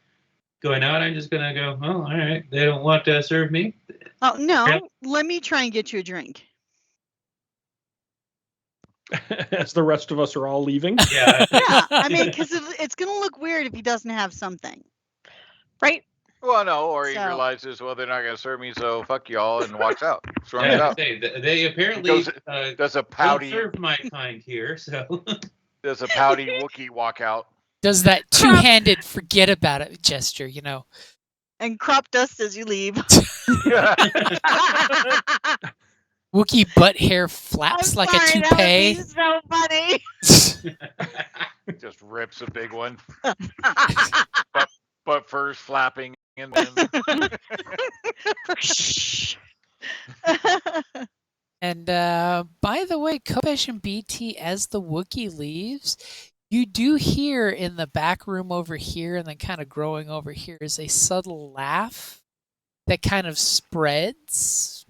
going out, I'm just gonna go. Oh, all right. They don't want to serve me. Oh no, Yeah. let me try and get you a drink. As the rest of us are all leaving. Yeah. Yeah, I mean, because it's gonna look weird if he doesn't have something. Right? Well, no, or he So- realizes, well, they're not going to serve me, so fuck y'all, and walks out. Storms Yeah, I out. say, they apparently Does a don't pouty serve my kind here. So does a pouty Wookiee walk out? Does that two-handed forget about it gesture, you know? And crop dust as you leave. Wookiee butt hair flaps I'm like sorry, a that would be toupee. so funny. Just rips a big one, but first flapping and And by the way, Kopesh and BT, as the Wookiee leaves, you do hear in the back room over here and then kind of growing over here is a subtle laugh that kind of spreads,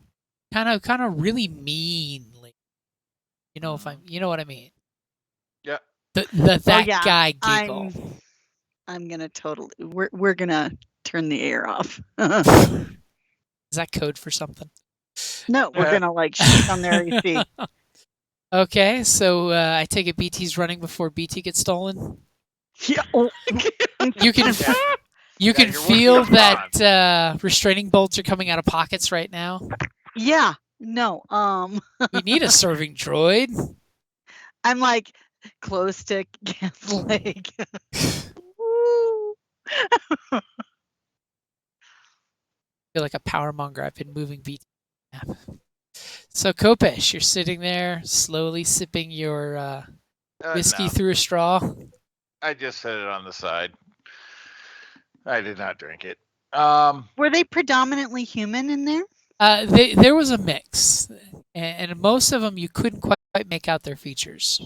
kind of really meanly. You know you know what I mean? yeah. That yeah, guy giggle. I'm gonna totally. We're gonna turn the air off. Is that code for something? No, we're gonna like shit on their AC. Okay, so I take it BT's running before BT gets stolen. Yeah. Oh. You can Yeah. you can you're feel working on that restraining bolts are coming out of pockets right now. Yeah. No. We need a serving droid. I'm like close to Gant's leg. Woo. Feel like a power monger. I've been moving BT. So Kopesh, you're sitting there slowly sipping your whiskey No, through a straw. I just set it on the side. I did not drink it. Were they predominantly human in there? There was a mix, and most of them you couldn't quite make out their features,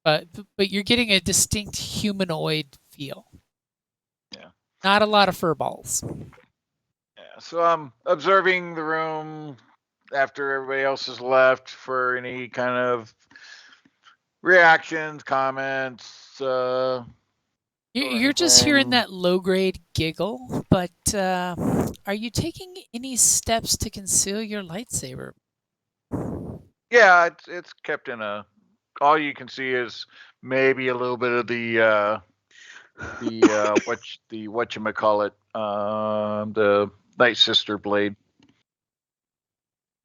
but you're getting a distinct humanoid feel. Yeah. Not a lot of fur balls. Yeah, so I'm observing the room after everybody else has left for any kind of reactions, comments. You're just hearing anything. that low-grade giggle, but are you taking any steps to conceal your lightsaber? Yeah, it's kept in a. All you can see is maybe a little bit of the whatchamacallit, the Night Sister blade.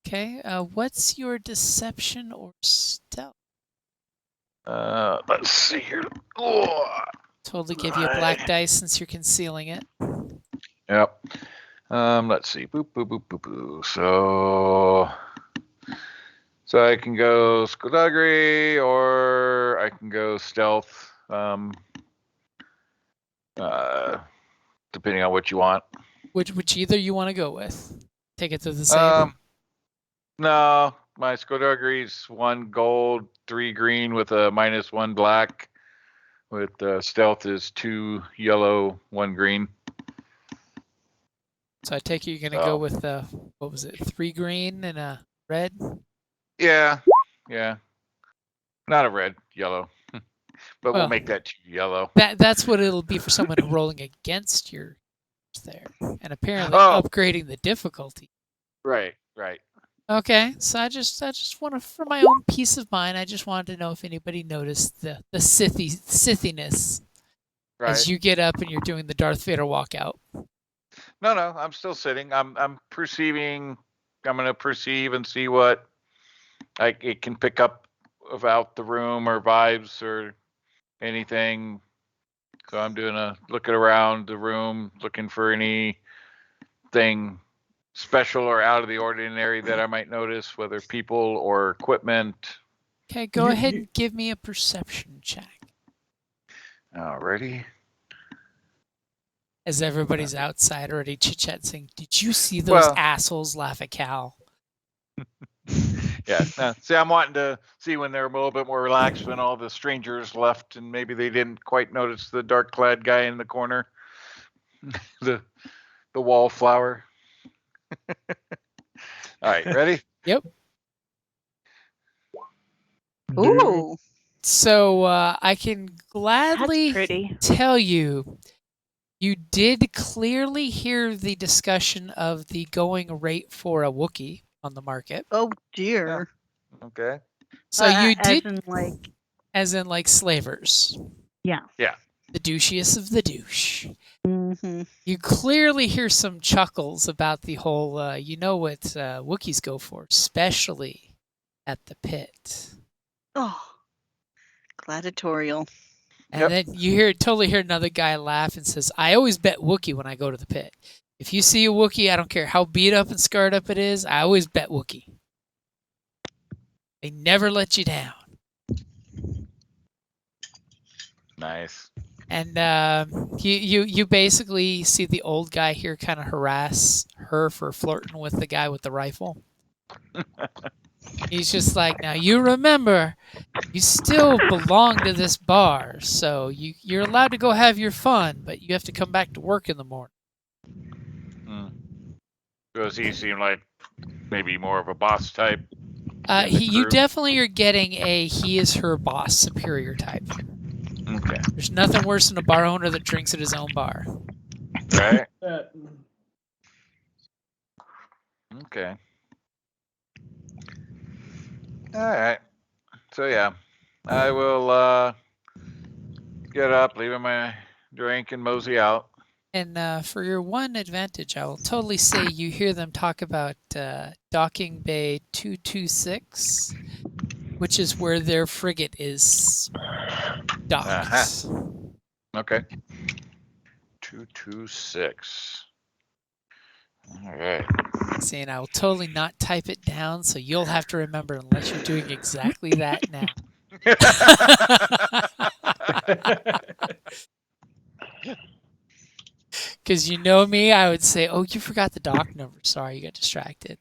Okay, what's your deception or stealth? Let's see here. Oh, Totally give you a black dice since you're concealing it. yep. Let's see. Boop boop boop boop boop. So I can go skullduggery or I can go stealth. Depending on what you want. Which either you want to go with? Take it to the same. No, my skullduggery's 1 gold, 3 green with a -1 black. With stealth is 2 yellow, 1 green. So I take it you're gonna go with what was it? 3 green and a red. Yeah. Not a red, yellow. But Well, we'll make that 2 yellow. That's what it'll be for someone rolling against your there, and apparently Oh. upgrading the difficulty. Right. Okay, so I just want to, for my own peace of mind, I just wanted to know if anybody noticed the Sithiness Right. as you get up and you're doing the Darth Vader walkout. No, I'm still sitting. I'm perceiving. I'm gonna perceive and see what it can pick up about the room or vibes or anything. So I'm doing looking around the room, looking for anything special or out of the ordinary that I might notice, whether people or equipment? Okay, go You- ahead you- and give me a perception check. Alrighty. As everybody's outside already chit-chatting, did you see those Well- assholes laugh at Cal? Yeah. See, I'm wanting to see when they're a little bit more relaxed when all the strangers left and maybe they didn't quite notice the dark clad guy in the corner. the wallflower. All right, ready? Yep. Ooh. So I can That's gladly pretty. tell you, you did clearly hear the discussion of the going rate for a Wookiee on the market. Oh dear. Okay. So you As did, in, like, as in like slavers, yeah. Yeah. the douchiest of the douche. Mm-hmm. You clearly hear some chuckles about the whole, you know what Wookiees go for, especially at the pit. Oh, gladiatorial. And Yep. then you totally hear another guy laugh and says, I always bet Wookiee when I go to the pit. If you see a Wookiee, I don't care how beat up and scarred up it is, I always bet Wookiee. They never let you down. Nice. And you basically see the old guy here kind of harass her for flirting with the guy with the rifle. He's just like, now you remember, you still belong to this bar, so you're allowed to go have your fun, but you have to come back to work in the morning. Does he seem like maybe more of a boss type? in the You crew? definitely are getting a he is her boss superior type. Okay. There's nothing worse than a bar owner that drinks at his own bar. Right. That- Okay. All right. So yeah, I will get up, leave my drink, and mosey out. And for your one advantage, I will totally say you hear them talk about Docking Bay 226, which is where their frigate is docked. Uh-huh. Okay. 226. All right. See, and I will totally not type it down, so you'll have to remember unless you're doing exactly that now. Because you know me, I would say, oh, you forgot the dock number. Sorry, you got distracted.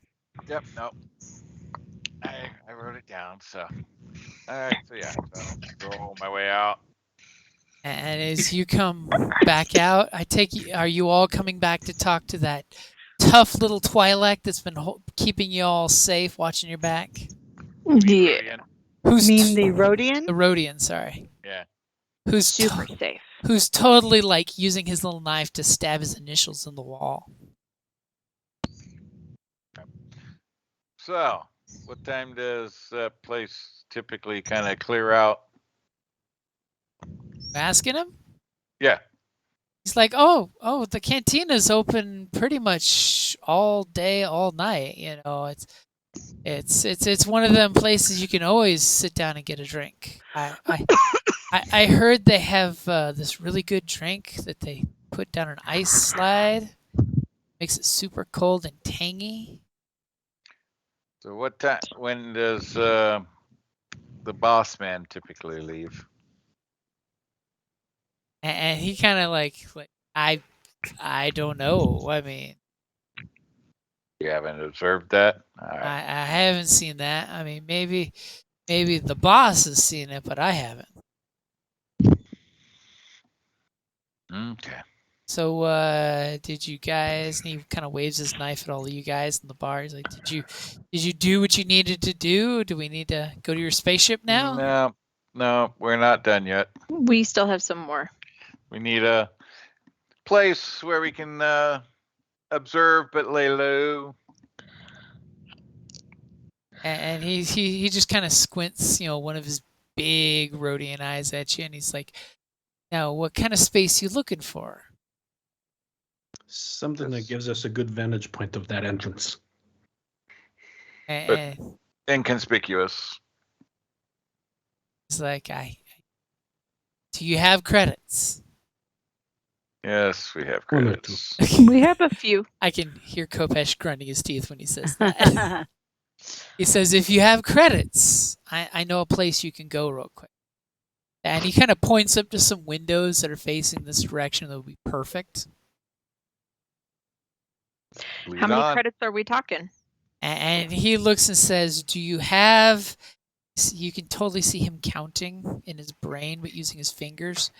Yep. Nope. I wrote it down. So. All right. So yeah. So roll my way out. And as you come back out, I take you, are you all coming back to talk to that tough little Twi'lek that's been keeping you all safe, watching your back? Yeah. Again. Who's You mean the Rhodian? the Rhodian? Sorry. Yeah. Who's Super safe. who's totally like using his little knife to stab his initials in the wall. So, what time does that place typically kind of clear out? Asking him? Yeah. He's like, oh, the cantina's open pretty much all day, all night. You know, it's one of them places you can always sit down and get a drink. I heard they have this really good drink that they put down an ice slide, makes it super cold and tangy. So what time? When does the boss man typically leave? And he kind of like I don't know. I mean, You haven't observed that? All right. I haven't seen that. I mean, maybe the boss has seen it, but I haven't. Okay. So did you guys? And he kind of waves his knife at all of you guys in the bar. He's like, did you do what you needed to do? Do we need to go to your spaceship now? No, we're not done yet. We still have some more. We need a place where we can observe but lay low. And he just kind of squints, you know, one of his big Rhodian eyes at you, and he's like, now, what kind of space you looking for? Something that gives us a good vantage point of that entrance. And Inconspicuous. he's like, do you have credits? Yes, we have One or credits. We have a few. I can hear Kopesh grinding his teeth when he says that. He says, if you have credits, I know a place you can go real quick. And he kind of points up to some windows that are facing this direction that would be perfect. Lead How many on. credits are we talking? And he looks and says, do you have... You can totally see him counting in his brain, but using his fingers.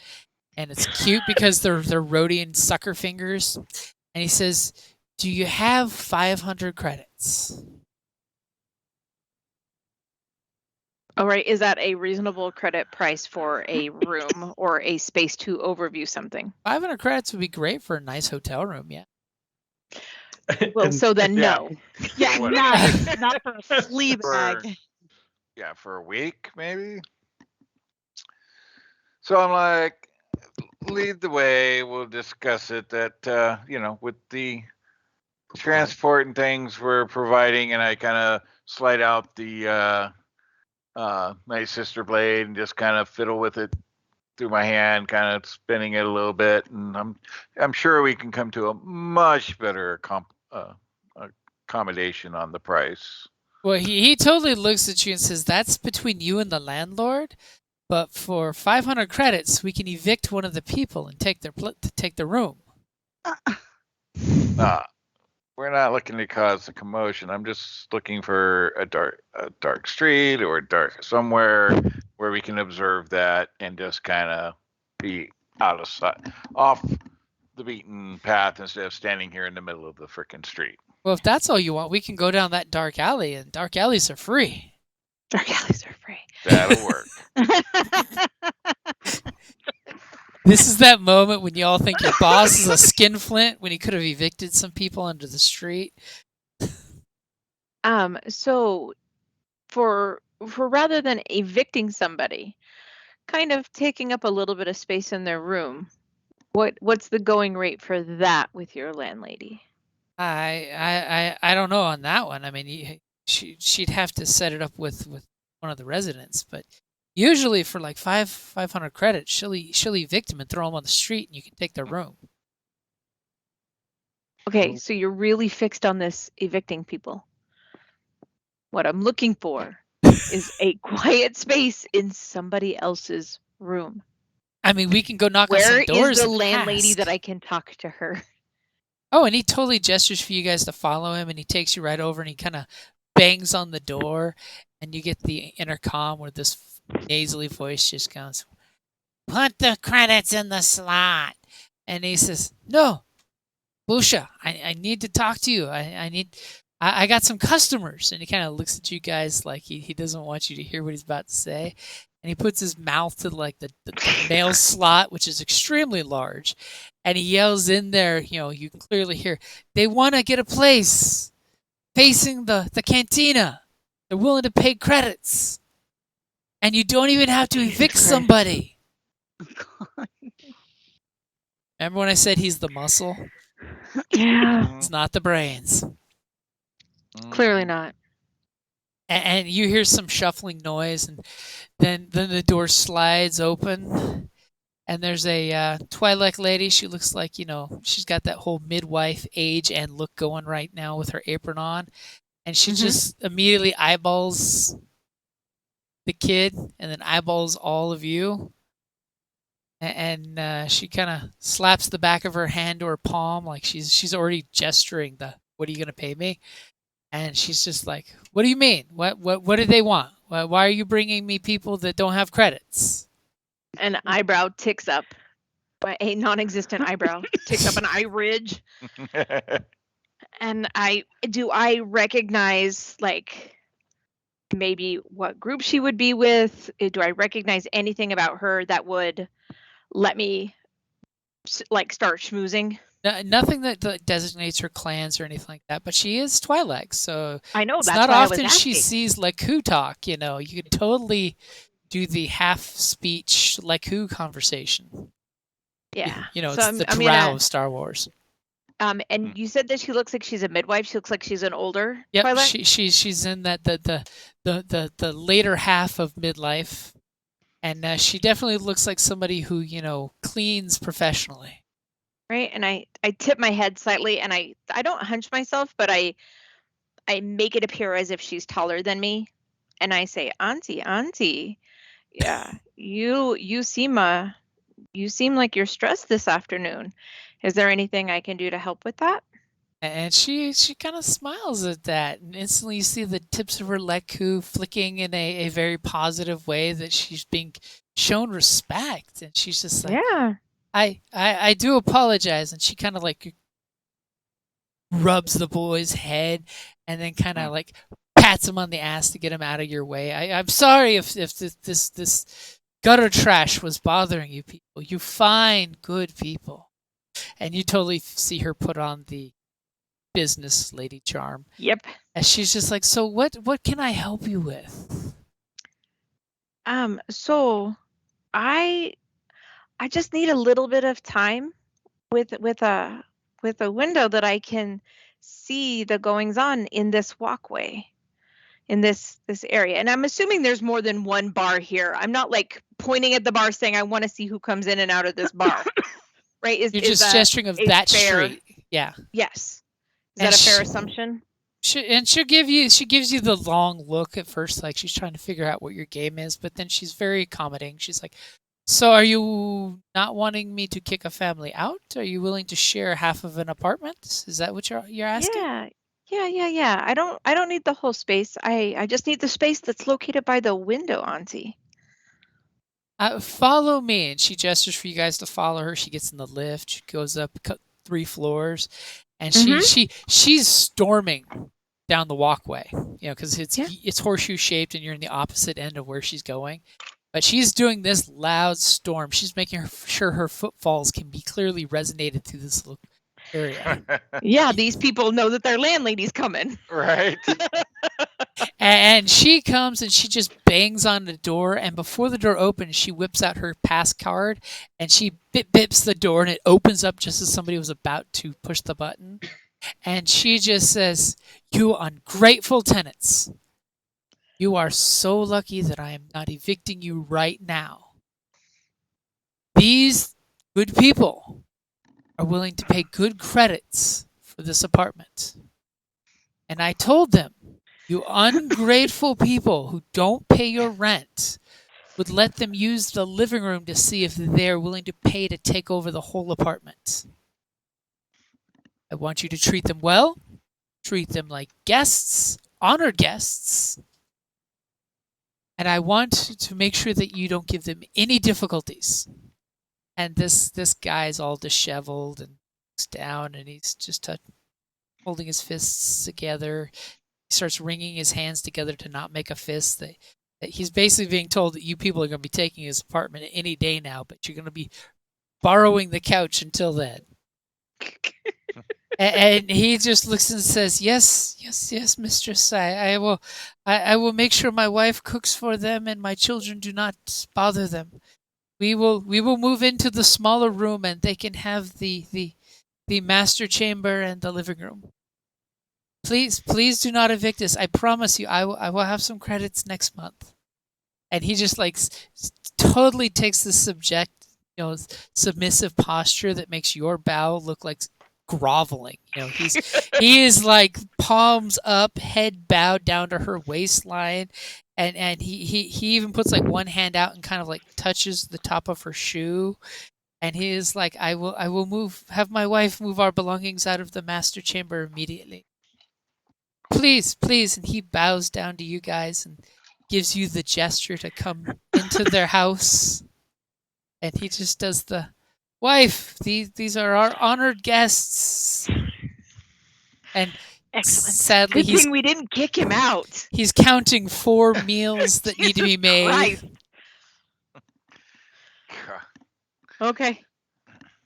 And it's cute because they're Rhodian sucker fingers. And he says, do you have 500 credits? All right, is that a reasonable credit price for a room or a space to overview something? 500 credits would be great for a nice hotel room, yeah. Well, And- so then yeah. no. Yeah, What? not for a flea bag. Yeah, for a week maybe. So I'm like, lead the way. We'll discuss it. That with the transport and things we're providing, and I kind of slide out the my sister blade and just kind of fiddle with it through my hand, kind of spinning it a little bit, and I'm sure we can come to a much better accommodation on the price. Well, he totally looks at you and says, that's between you and the landlord. But for 500 credits, we can evict one of the people and take their room. We're not looking to cause a commotion. I'm just looking for a dark street or somewhere where we can observe that and just kind of be out of sight, off the beaten path instead of standing here in the middle of the frickin' street. Well, if that's all you want, we can go down that dark alley, and dark alleys are free. Dark alleys are free. That'll work. This is that moment when you all think your boss is a skinflint when he could have evicted some people under the street. So for rather than evicting somebody, kind of taking up a little bit of space in their room, what's the going rate for that with your landlady? I don't know on that one. I mean, she'd have to set it up with one of the residents, but usually for like 500 credits, she'll evict them and throw them on the street, and you can take their room. Okay, so you're really fixed on this evicting people. What I'm looking for is a quiet space in somebody else's room. I mean, we can go knock on Where some doors. is the and landlady ask. that I can talk to her? Oh, and he totally gestures for you guys to follow him, and he takes you right over, and he kind of bangs on the door, and you get the intercom where this nasally voice just goes, "Put the credits in the slot." And he says, "No, Busha, I need to talk to you. I got some customers." And he kind of looks at you guys like he doesn't want you to hear what he's about to say. And he puts his mouth to like the mail slot, which is extremely large. And he yells in there, you can clearly hear, they want to get a place facing the cantina. They're willing to pay credits. And you don't even have to evict somebody. Remember when I said he's the muscle? Yeah, It's not the brains. clearly not. And you hear some shuffling noise, and then the door slides open, and there's a Twi'lek lady. She looks like, she's got that whole midwife age and look going right now with her apron on, and she just immediately eyeballs the kid and then eyeballs all of you, and she kind of slaps the back of her hand to her palm like she's already gesturing what are you going to pay me? And she's just like, what do you mean? What do they want? Why are you bringing me people that don't have credits? An eyebrow ticks up. A non-existent eyebrow ticks up an eye ridge. And I recognize like maybe what group she would be with? Do I recognize anything about her that would let me like start schmoozing? Nothing that designates her clans or anything like that, but she is Twi'lek, so I know it's that's not why I was often she asking. sees Leku talk. You could totally do the half-speech Leku conversation. Yeah. It's So the I'm drow gonna- of Star Wars. And you said that she looks like she's a midwife. She looks like she's an older Yep, Twi'lek? she's in that the later half of midlife, and she definitely looks like somebody who cleans professionally. right? And I tip my head slightly, and I don't hunch myself, but I make it appear as if she's taller than me, and I say, Auntie, yeah, you seem like you're stressed this afternoon. Is there anything I can do to help with that? And she kind of smiles at that, and instantly you see the tips of her leku flicking in a very positive way that she's being shown respect, and she's just like, Yeah. I do apologize, and she kind of like rubs the boy's head, and then kind of like pats him on the ass to get him out of your way. I'm sorry if this gutter trash was bothering you people. You fine, good people, and you totally see her put on the business lady charm. Yep. And she's just like, so what can I help you with? So I just need a little bit of time with a window that I can see the goings on in this walkway, in this area. And I'm assuming there's more than one bar here. I'm not like pointing at the bar saying I want to see who comes in and out of this bar. Right? You're just gesturing of that fair, street. Yeah. Yes. Is And that a fair assumption? She gives you the long look at first, like she's trying to figure out what your game is, but then she's very accommodating. She's like, so are you not wanting me to kick a family out? Are you willing to share half of an apartment? Is that what you're asking? Yeah. I don't need the whole space. I just need the space that's located by the window, Auntie. Follow me. And she gestures for you guys to follow her. She gets in the lift. She goes up 3 floors, and she's storming down the walkway. You know, because it's horseshoe shaped, and you're in the opposite end of where she's going. But she's doing this loud storm. She's making sure her footfalls can be clearly resonated through this little area. Yeah, these people know that their landlady's coming. Right. And she comes and she just bangs on the door, and before the door opens, she whips out her pass card and she bips the door, and it opens up just as somebody was about to push the button. And she just says, "You ungrateful tenants. You are so lucky that I am not evicting you right now. These good people are willing to pay good credits for this apartment. And I told them, you ungrateful people who don't pay your rent would let them use the living room to see if they're willing to pay to take over the whole apartment. I want you to treat them well, treat them like guests, honored guests, and I want to make sure that you don't give them any difficulties." And this guy's all disheveled and looks down, and he's just holding his fists together. He starts wringing his hands together to not make a fist. That he's basically being told that you people are going to be taking his apartment any day now, but you're going to be borrowing the couch until then. And he just looks and says, yes, mistress. I will make sure my wife cooks for them and my children do not bother them. We will move into the smaller room, and they can have the master chamber and the living room. Please do not evict us. I promise you, I will have some credits next month. And he just like totally takes the submissive posture that makes your bow look like groveling. He is like palms up, head bowed down to her waistline, and he even puts like one hand out and kind of like touches the top of her shoe, and he is like, I will have my wife move our belongings out of the master chamber immediately. Please, and he bows down to you guys and gives you the gesture to come into their house, and he just does the, wife, these are our honored guests. And excellent. Sadly, good thing we didn't kick him out. He's counting 4 meals that need to be made. Christ. Okay.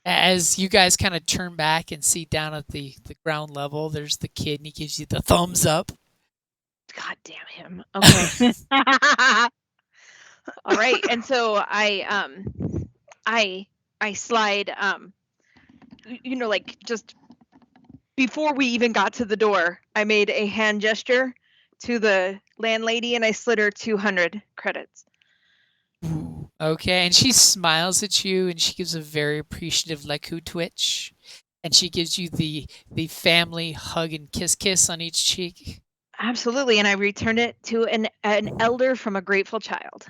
As you guys kind of turn back and see down at the ground level, there's the kid, and he gives you the thumbs up. God damn him. Okay. All right. And so I slide, like just before we even got to the door, I made a hand gesture to the landlady and I slid her 200 credits. Okay, and she smiles at you and she gives a very appreciative Leku twitch. And she gives you the family hug and kiss on each cheek. Absolutely, and I return it to an elder from a grateful child.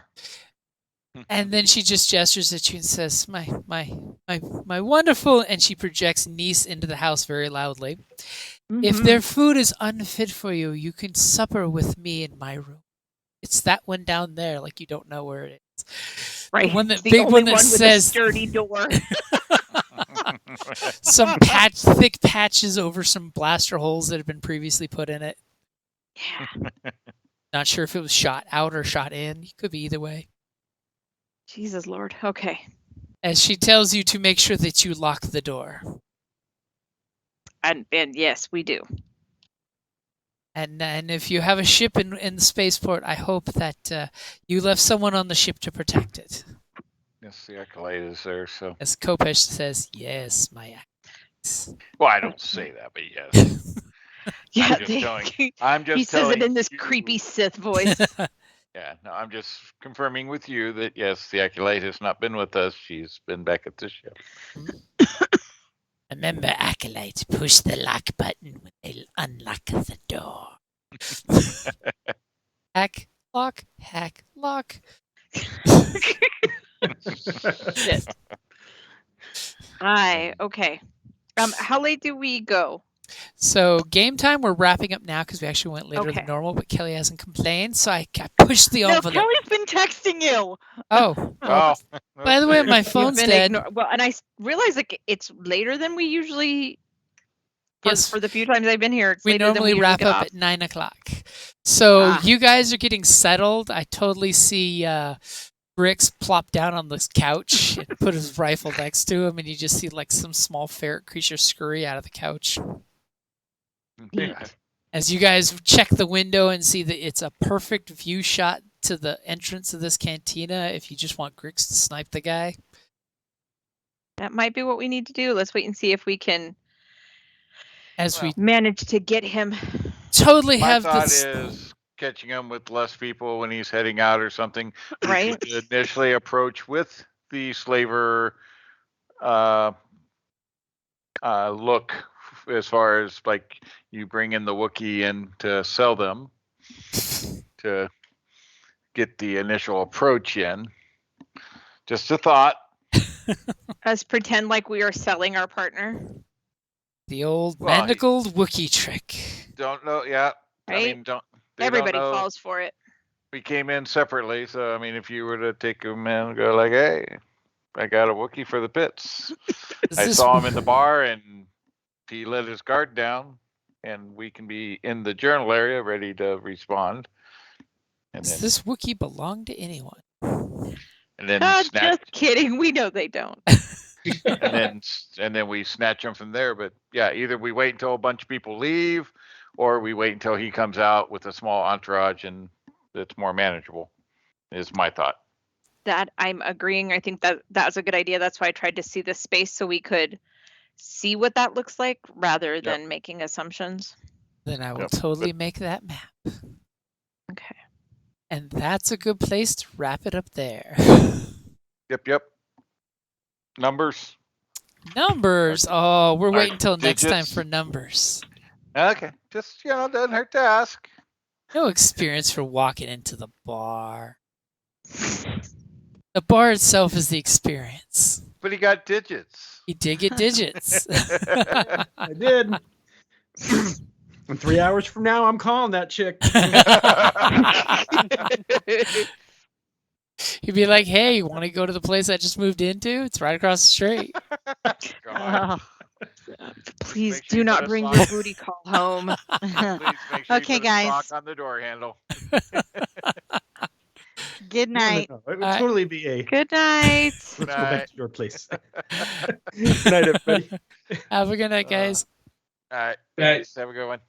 And then she just gestures at you and says, my wonderful, and she projects niece into the house very loudly. If Mhm. their food is unfit for you, you can supper with me in my room. It's that one down there, like you don't know where it is. Right, The one that it's the big only one that with a says sturdy door. some thick patches over some blaster holes that have been previously put in it. Yeah. Not sure if it was shot out or shot in. Could be either way. Jesus Lord. Okay. As she tells you to make sure that you lock the door. And yes, we do. And if you have a ship in the spaceport, I hope that you left someone on the ship to protect it. Yes, the acolyte is there, so. As Kopesh says, yes, my acolytes. Well, I don't say that, but yes. Yeah, I'm just he says it telling in this you. creepy Sith voice. Yeah, no, I'm just confirming with you that yes, the acolyte has not been with us. She's been back at the ship. Remember, acolytes, push the lock button when they unlock the door. Hack, lock, hack, lock. Shit. Okay. How late do we go? So game time, we're wrapping up now because we actually went later Okay. than normal, but Kelly hasn't complained, so I pushed the No, envelope. Kelly's been texting you. Oh, Oh, by the way, okay. my You've phone's been dead. Well, and I realize like it's later than we usually. Yes. For the few times I've been here, it's We later than normally we wrap get up off. at 9 o'clock. So Ah. you guys are getting settled. I totally see Bricks plop down on this couch and put his rifle next to him, and you just see like some small ferret creature scurry out of the couch. Yeah. As you guys check the window and see that it's a perfect view shot to the entrance of this cantina if you just want Grix to snipe the guy. That might be what we need to do. Let's wait and see if we can As we manage to get him. totally My have thought this. is catching him with less people when he's heading out or something. We Right. could initially approach with the slaver look as far as like you bring in the Wookiee in to sell them to get the initial approach in. Just a thought. Us pretend like we are selling our partner. The old Well, manacled Wookiee trick. Don't know. Yeah. Right? I mean, they Everybody don't know. falls for it. We came in separately, so I mean, if you were to take him in and go like, "Hey, I got a Wookiee for the pits," I saw him in the bar and he let his guard down, and we can be in the journal area ready to respond. And Does then, this Wookiee belong to anyone? and then Just snatch, kidding. We know they don't. and then we snatch him from there. But yeah, either we wait until a bunch of people leave, or we wait until he comes out with a small entourage and it's more manageable. Is my thought. That I'm agreeing. I think that was a good idea. That's why I tried to see the space so we could see what that looks like rather than making assumptions. Then I will Yep. totally make that map. Okay. And that's a good place to wrap it up there. Yep. Numbers. Numbers. Oh, we're Our waiting until next time digits. for numbers. Okay, just doesn't hurt to ask. No experience for walking into the bar. The bar itself is the experience. But he got digits. You did get digits. I did. And 3 hours from now, I'm calling that chick. You'd be like, hey, you want to go to the place I just moved into? It's right across the street. God. Please Make sure do you not put a bring sign. your booty call home. Please make sure Okay, you put a guys. sock on the door handle. Good night. No, it would totally be a. Good night. Let's go Night. back to your place. Good night, everybody. Have a good night, guys. All right. Right. Thanks. Have a good one.